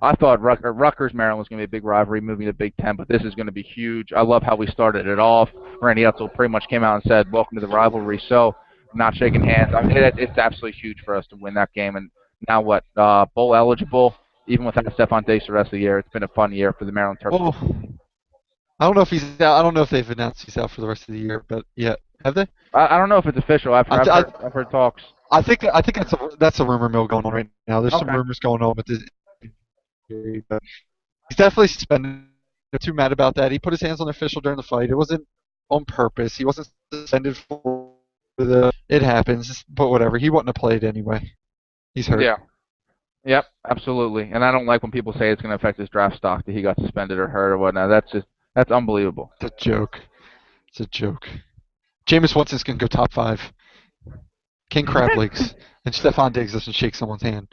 I thought Rutgers Maryland was going to be a big rivalry moving to Big Ten, but this is going to be huge. I love how we started it off. Randy Edsall pretty much came out and said, "Welcome to the rivalry." So, not shaking hands. I mean, it's absolutely huge for us to win that game. And now what? Bowl eligible, even without Stephon Diggs the rest of the year. It's been a fun year for the Maryland Terps. Well, I don't know if he's out. I don't know if they've announced he's out for the rest of the year, but yeah, have they? I don't know if it's official. I've heard talks. I think that's a rumor mill going on right now. There's some Okay. rumors going on with this. But he's definitely suspended. They're too mad about that. He put his hands on the official during the fight. It wasn't on purpose. He wasn't suspended for the. It happens, but whatever. He wouldn't have played anyway. He's hurt. Yeah. Yep, absolutely. And I don't like when people say it's going to affect his draft stock that he got suspended or hurt or whatnot. That's unbelievable. It's a joke. It's a joke. Jameis Winston's gonna go top 5. King Crab Legs and Stephon Diggs doesn't shake someone's hand.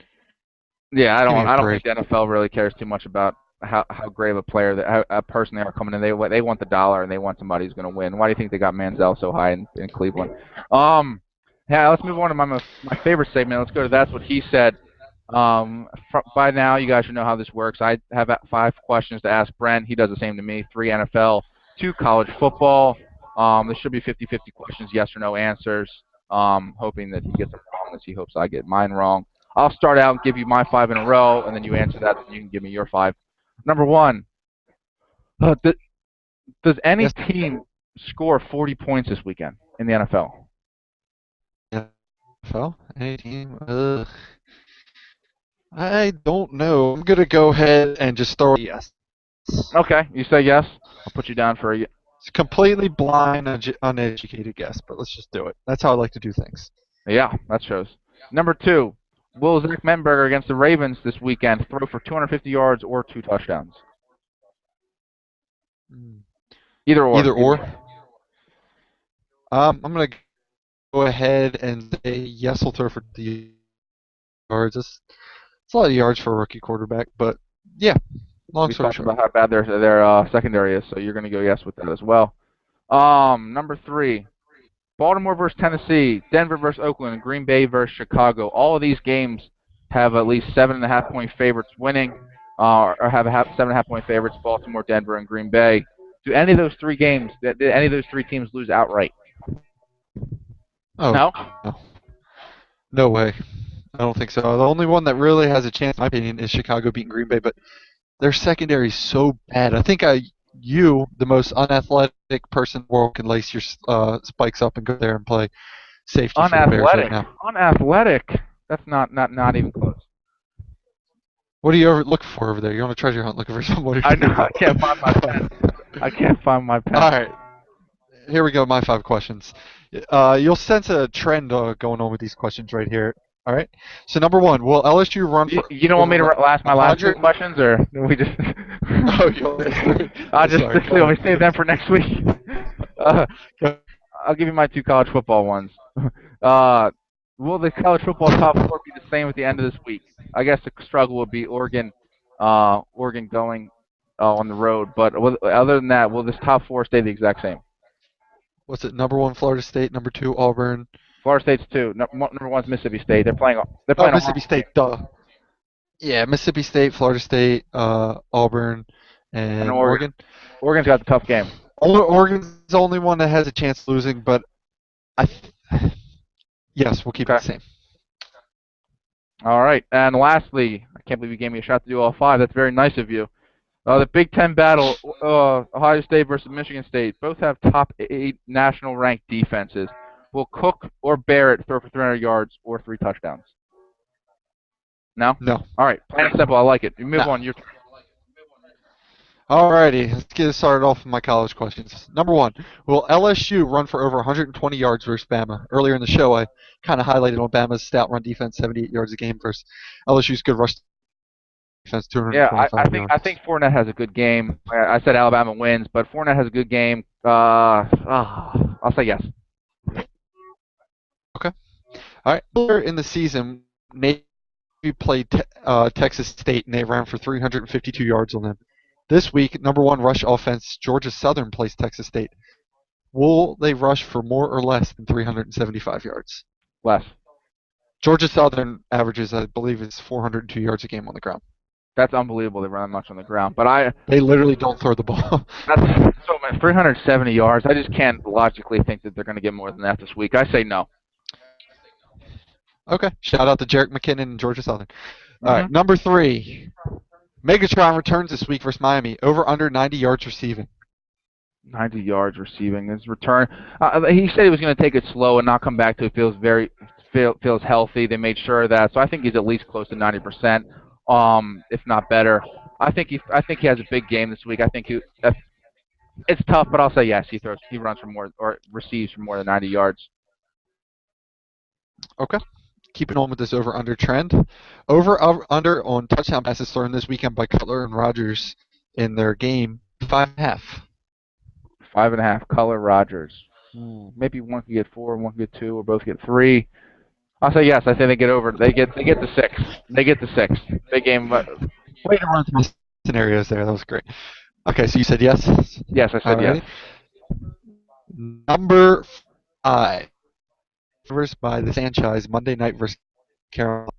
Yeah, Give me a I don't think break. the NFL really cares too much about how great of a player how a person they are coming in. They want the dollar and they want somebody who's going to win. Why do you think they got Manziel so high in Cleveland? Yeah, let's move on to my favorite segment. Let's go to That's What He Said. By now, you guys should know how this works. I have 5 questions to ask Brent. He does the same to me. 3 NFL, 2 college football. There should be 50-50 questions, yes or no answers. Hoping that he gets them wrong as he hopes I get mine wrong. I'll start out and give you my 5 in a row, and then you answer that, and you can give me your 5. Number 1, does any Yes. team score 40 points this weekend in the NFL? NFL? Any team? I don't know. I'm gonna go ahead and just throw a yes. Okay, you say yes. I'll put you down for a It's a completely blind, uneducated guess, but let's just do it. That's how I like to do things. yeah. That shows. Number 2, will Zach Mettenberger against the Ravens this weekend throw for 250 yards or 2 touchdowns? Either or. Either or. I'm gonna go ahead and say yes. We'll throw for the yards. It's a lot of yards for a rookie quarterback, but yeah. Long We story talked short. about how bad their secondary is, so you're going to go yes with that as well. Number 3, Baltimore versus Tennessee, Denver versus Oakland, and Green Bay versus Chicago. All of these games have at least 7.5-point favorites winning, or have 7.5-point favorites. Baltimore, Denver, and Green Bay. Do any of those 3 games? Did any of those 3 teams lose outright? Oh No. no, no way. I don't think so. The only one that really has a chance, in my opinion, is Chicago beating Green Bay, but their secondary is so bad. I think you, the most unathletic person in the world, can lace your spikes up and go there and play safety for the Bears right Unathletic. now. Unathletic. That's not even close. What are you looking for over there? You're on a treasure hunt looking for somebody. I know. I can't find my pen. I can't find my pen. All right. Here we go, my 5 questions. You'll sense a trend going on with these questions right here. All right. So number 1, will LSU run for? You don't want me to ask my last 2 100? questions, or we just? Oh, you'll. I'll just Sorry. let me save them for next week. Uh, I'll give you my 2 college football ones. Will the college football top 4 be the same at the end of this week? I guess the struggle would be Oregon going on the road. But other than that, will this top 4 stay the exact same? What's it? Number 1, Florida State. Number 2, Auburn. Florida State's 2. Number 1's Mississippi State. They're playing. Oh, Mississippi State. Duh. Yeah, Mississippi State, Florida State, Auburn, and Oregon. Oregon's got the tough game. Oregon's the only one that has a chance of losing, but yes, we'll keep it the same. All right. And lastly, I can't believe you gave me a shot to do all five. That's very nice of you. The Big Ten battle, Ohio State versus Michigan State, both have top eight national ranked defenses. Will Cook or Barrett throw for 300 yards or three touchdowns? No? No. All right. Plain and simple. I like it. You move No. on. Your turn. Alrighty, let's get started off with my college questions. Number one, will LSU run for over 120 yards versus Bama? Earlier in the show, I kind of highlighted on Bama's stout run defense, 78 yards a game versus LSU's good rush defense, Yeah, I 225 think I yards. think Fournette has a good game. I said Alabama wins, but Fournette has a good game. I'll say yes. Okay. All right. Earlier in the season, Navy played Texas State, and they ran for 352 yards on them. This week, number one rush offense, Georgia Southern plays Texas State. Will they rush for more or less than 375 yards? Less. Georgia Southern averages, I believe, is 402 yards a game on the ground. That's unbelievable. They run that much on the ground, but I They literally don't throw the ball. that's so man, 370 yards. I just can't logically think that they're going to get more than that this week. I say no. Okay. Shout out to Jarek McKinnon and Georgia Southern. All hmm right. Number three. Megatron returns this week versus Miami. Over under 90 yards receiving. 90 yards receiving. His return. He said he was going to take it slow and not come back to it. Feels healthy. They made sure of that. So I think he's at least close to 90%, if not better. I think he has a big game this week. I think it's tough, but I'll say yes. He runs for more or receives for more than 90 yards. Okay. Keeping on with this over under trend. Over under on touchdown passes thrown this weekend by Cutler and Rogers in their game. 5.5. 5.5. Color Rogers. Maybe one could get four, one could get two, or both get three. I'll say yes. I think they get over. They get the six. They get the six. Big game. Way to run through the scenarios there. That was great. Okay, so you said yes? Yes, I said yes. Alrighty. Number 5. Versus by the franchise Monday night versus Carolina.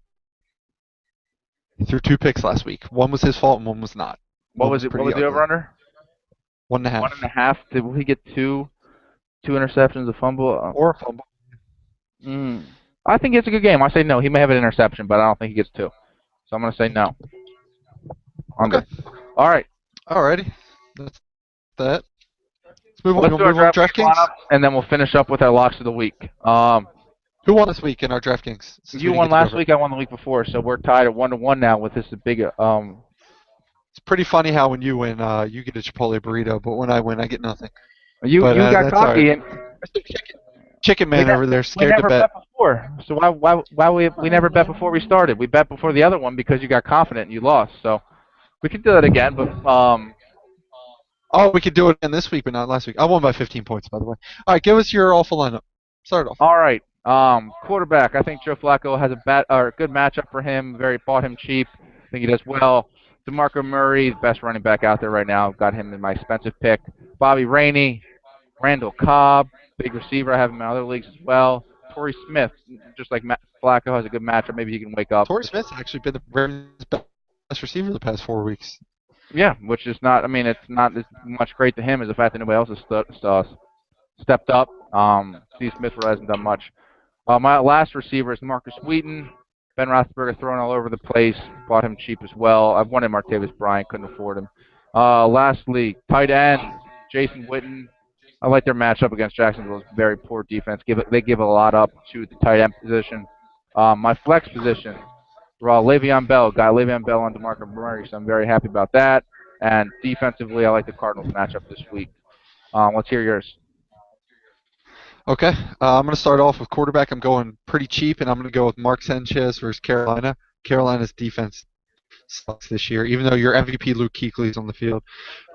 He threw 2 picks last week. One was his fault and one was not. What One was was it? What pretty was the over ugly. under? One and a One half. and a half. Will he get two interceptions, a fumble? Or a fumble. I think it's a good game. I say no. He may have an interception, but I don't think he gets two. So I'm going to say no. Okay. Under. All right. Alrighty. That's that. Let's move on. Let's You do want to our move on to DraftKings DraftKings? lineup, and then we'll finish up with our locks of the week. Who won this week in our DraftKings? Since we You didn't won get to go last over it. week. I won the week before, so we're tied at 1-1 now. With this big. It's pretty funny how when you win, you get a Chipotle burrito, but when I win, I get nothing. You But you got that's alright. cocky, and Chicken we Man over there, we scared to never bet. bet before. So why we never bet before we started? We bet before the other one because you got confident and you lost. So we can do that again, but Oh, we could do it again this week, but not last week. I won by 15 points, by the way. All right, give us your awful lineup. Start off. all right. Quarterback. I think Joe Flacco has a good matchup for him. Bought him cheap. I think he does well. DeMarco Murray, the best running back out there right now. Got him in my expensive pick. Bobby Rainey, Randall Cobb, big receiver. I have him in other leagues as well. Torrey Smith, just like Flacco, has a good matchup. Maybe he can wake up. Torrey Smith's actually been the Ravens' best receiver the past 4 weeks. Yeah, which is not. I mean, it's not as much great to him as the fact that nobody else has stepped up. Steve Smith really hasn't done much. My last receiver is Marcus Wheaton. Ben Roethlisberger throwing all over the place. Bought him cheap as well. I've wanted Martavis Bryant, couldn't afford him. Lastly, tight end Jason Witten. I like their matchup against Jacksonville's very poor defense. They give a lot up to the tight end position. My flex position, Le'Veon Bell. Got Le'Veon Bell on DeMarco Murray, so I'm very happy about that. And defensively, I like the Cardinals matchup this week. Let's hear yours. Okay, I'm going to start off with quarterback. I'm going pretty cheap, and I'm going to go with Mark Sanchez versus Carolina. Carolina's defense sucks this year, even though your MVP Luke Kuechly's on the field.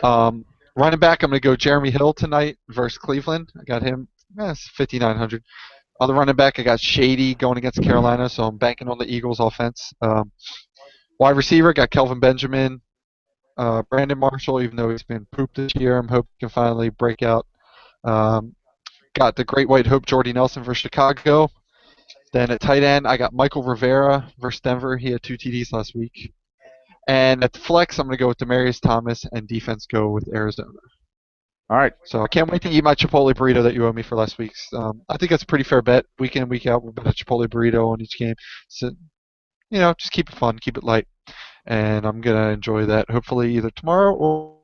Running back, I'm going to go Jeremy Hill tonight versus Cleveland. I got him. It's 5,900. Other running back, I got Shady going against Carolina, so I'm banking on the Eagles' offense. Wide receiver, got Kelvin Benjamin, Brandon Marshall, even though he's been pooped this year. I'm hoping he can finally break out. Got the Great White Hope Jordy Nelson for Chicago. Then at tight end, I got Michael Rivera versus Denver. He had 2 TDs last week. And at the flex, I'm going to go with Demarius Thomas, and defense go with Arizona. All right. So I can't wait to eat my Chipotle burrito that you owe me for last week's. I think that's a pretty fair bet. Week in, week out, we'll bet a Chipotle burrito on each game. So just keep it fun, keep it light, and I'm gonna enjoy that. Hopefully either tomorrow or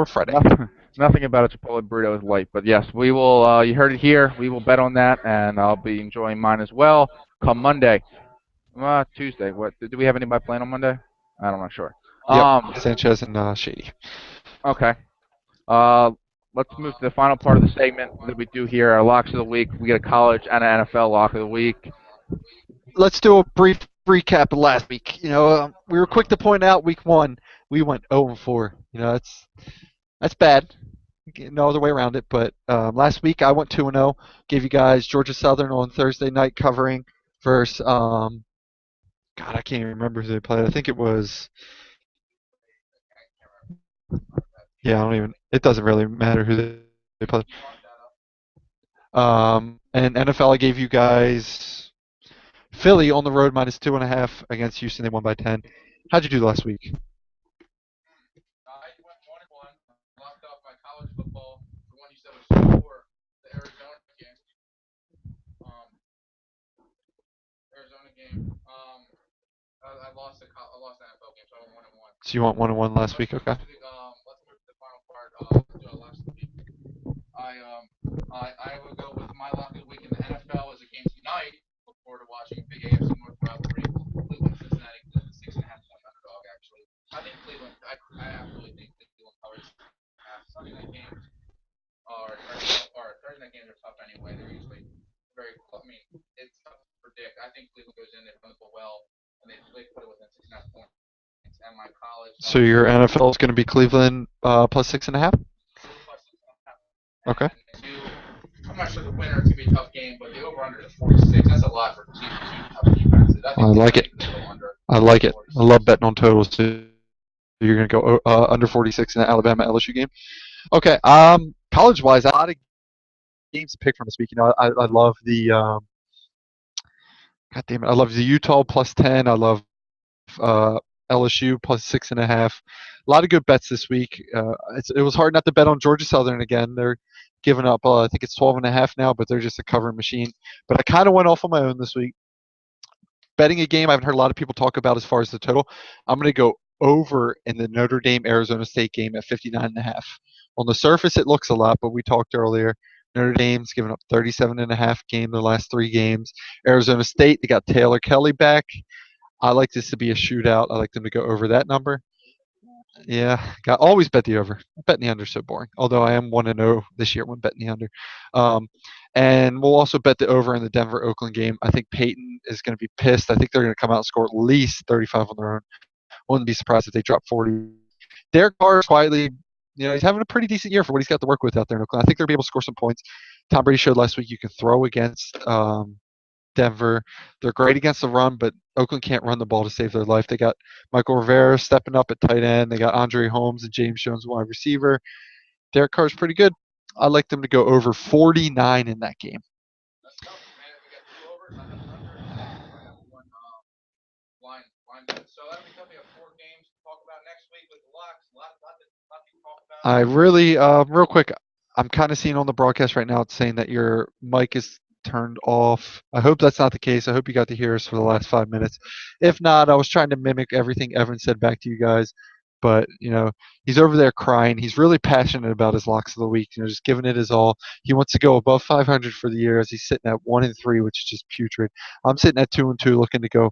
Friday. No, nothing, nothing about a Chipotle burrito is light. But yes, we will. You heard it here. We will bet on that, and I'll be enjoying mine as well. Come Monday, Tuesday. What do we have anybody playing on Monday? I'm not sure. Yep, Um, Sanchez and Shady. okay. Uh, let's move to the final part of the segment that we do here. Our locks of the week. We get a college and an NFL lock of the week. Let's do a brief recap of last week. We were quick to point out week one we went 0-4. That's bad. No other way around it. But last week I went 2-0. Gave you guys Georgia Southern on Thursday night covering versus God, I can't even remember who they played. I think it was. Yeah, I don't even. It doesn't really matter who they played. And NFL I gave you guys Philly on the road -2.5 against Houston. They won by 10. How'd you do last week? I went 1-1. Locked off my college football. The one you said was 4, the Arizona game. Um, Arizona game. I lost I lost the NFL game, so I went 1-1. So you went 1-1 last week, okay? Let's move to the final part. Do our last week. I will go with my lock of the week in the NFL as a game tonight. Look forward to watching a big AFC North rivalry. Cleveland, Cincinnati, Cleveland 6.5 point underdog. Actually, I think Cleveland. I absolutely think that Cleveland covers half Sunday night games or Thursday night games are tough anyway. They're usually very. I mean, it's tough to predict. I think Cleveland goes in, they run the ball well, and they put it within 6.5 points. And my college So lock of the your week. NFL is going to be Cleveland plus 6.5. Cleveland plus 6.5. Okay. And I'm not sure the winner. It's gonna be a tough game, but the over under is 46. That's a lot for two tough defenses. I like it. Go under I like it. I 46. love betting on totals too. You're going to go under 46 in the Alabama LSU game. Okay. College wise, a lot of games to pick from this week. I love the God damn it. I love the Utah plus 10. I love LSU plus 6.5. A lot of good bets this week. It was hard not to bet on Georgia Southern again. They're giving up. I think it's 12.5 now, but they're just a covering machine. But I kind of went off on my own this week. Betting a game I haven't heard a lot of people talk about as far as the total. I'm going to go over in the Notre Dame Arizona State game at 59.5. On the surface, it looks a lot, but we talked earlier. Notre Dame's given up 37.5 game the last 3 games. Arizona State, they got Taylor Kelly back. I like this to be a shootout. I like them to go over that number. Yeah, always bet the over. Betting the under is so boring. Although I am 1-0 this year when betting the under. Um, and we'll also bet the over in the Denver Oakland game. I think Peyton is going to be pissed. I think they're going to come out and score at least 35 on their own. Wouldn't be surprised if they drop 40. Derek Carr is quietly, he's having a pretty decent year for what he's got to work with out there in Oakland. I think they'll be able to score some points. Tom Brady showed last week you can throw against Denver. They're great against the run, but Oakland can't run the ball to save their life. They got Michael Rivera stepping up at tight end. They got Andre Holmes and James Jones wide receiver. Derek Carr's pretty good. I like them to go over 49 in that game. That's tough, man. We got 2 overs. I got the under, and I got one line bet. So that'll be tough. We have 4 games to talk about next week with the locks. A lot to talk about. I really, real quick, I'm kind of seeing on the broadcast right now it's saying that your mic is turned off. I hope that's not the case. I hope you got to hear us for the last 5 minutes. If not, I was trying to mimic everything Evan said back to you guys. But, he's over there crying. He's really passionate about his locks of the week, just giving it his all. He wants to go above 500 for the year as he's sitting at 1-3, which is just putrid. I'm sitting at 2-2 looking to go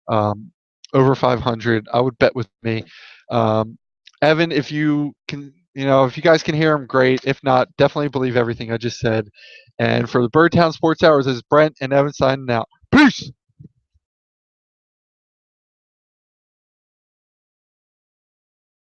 um, over 500. I would bet with me. Um, Evan, if you can, if you guys can hear him, great. If not, definitely believe everything I just said. And for the Birdtown Sports Hours, this is Brent and Evan signing out. Peace!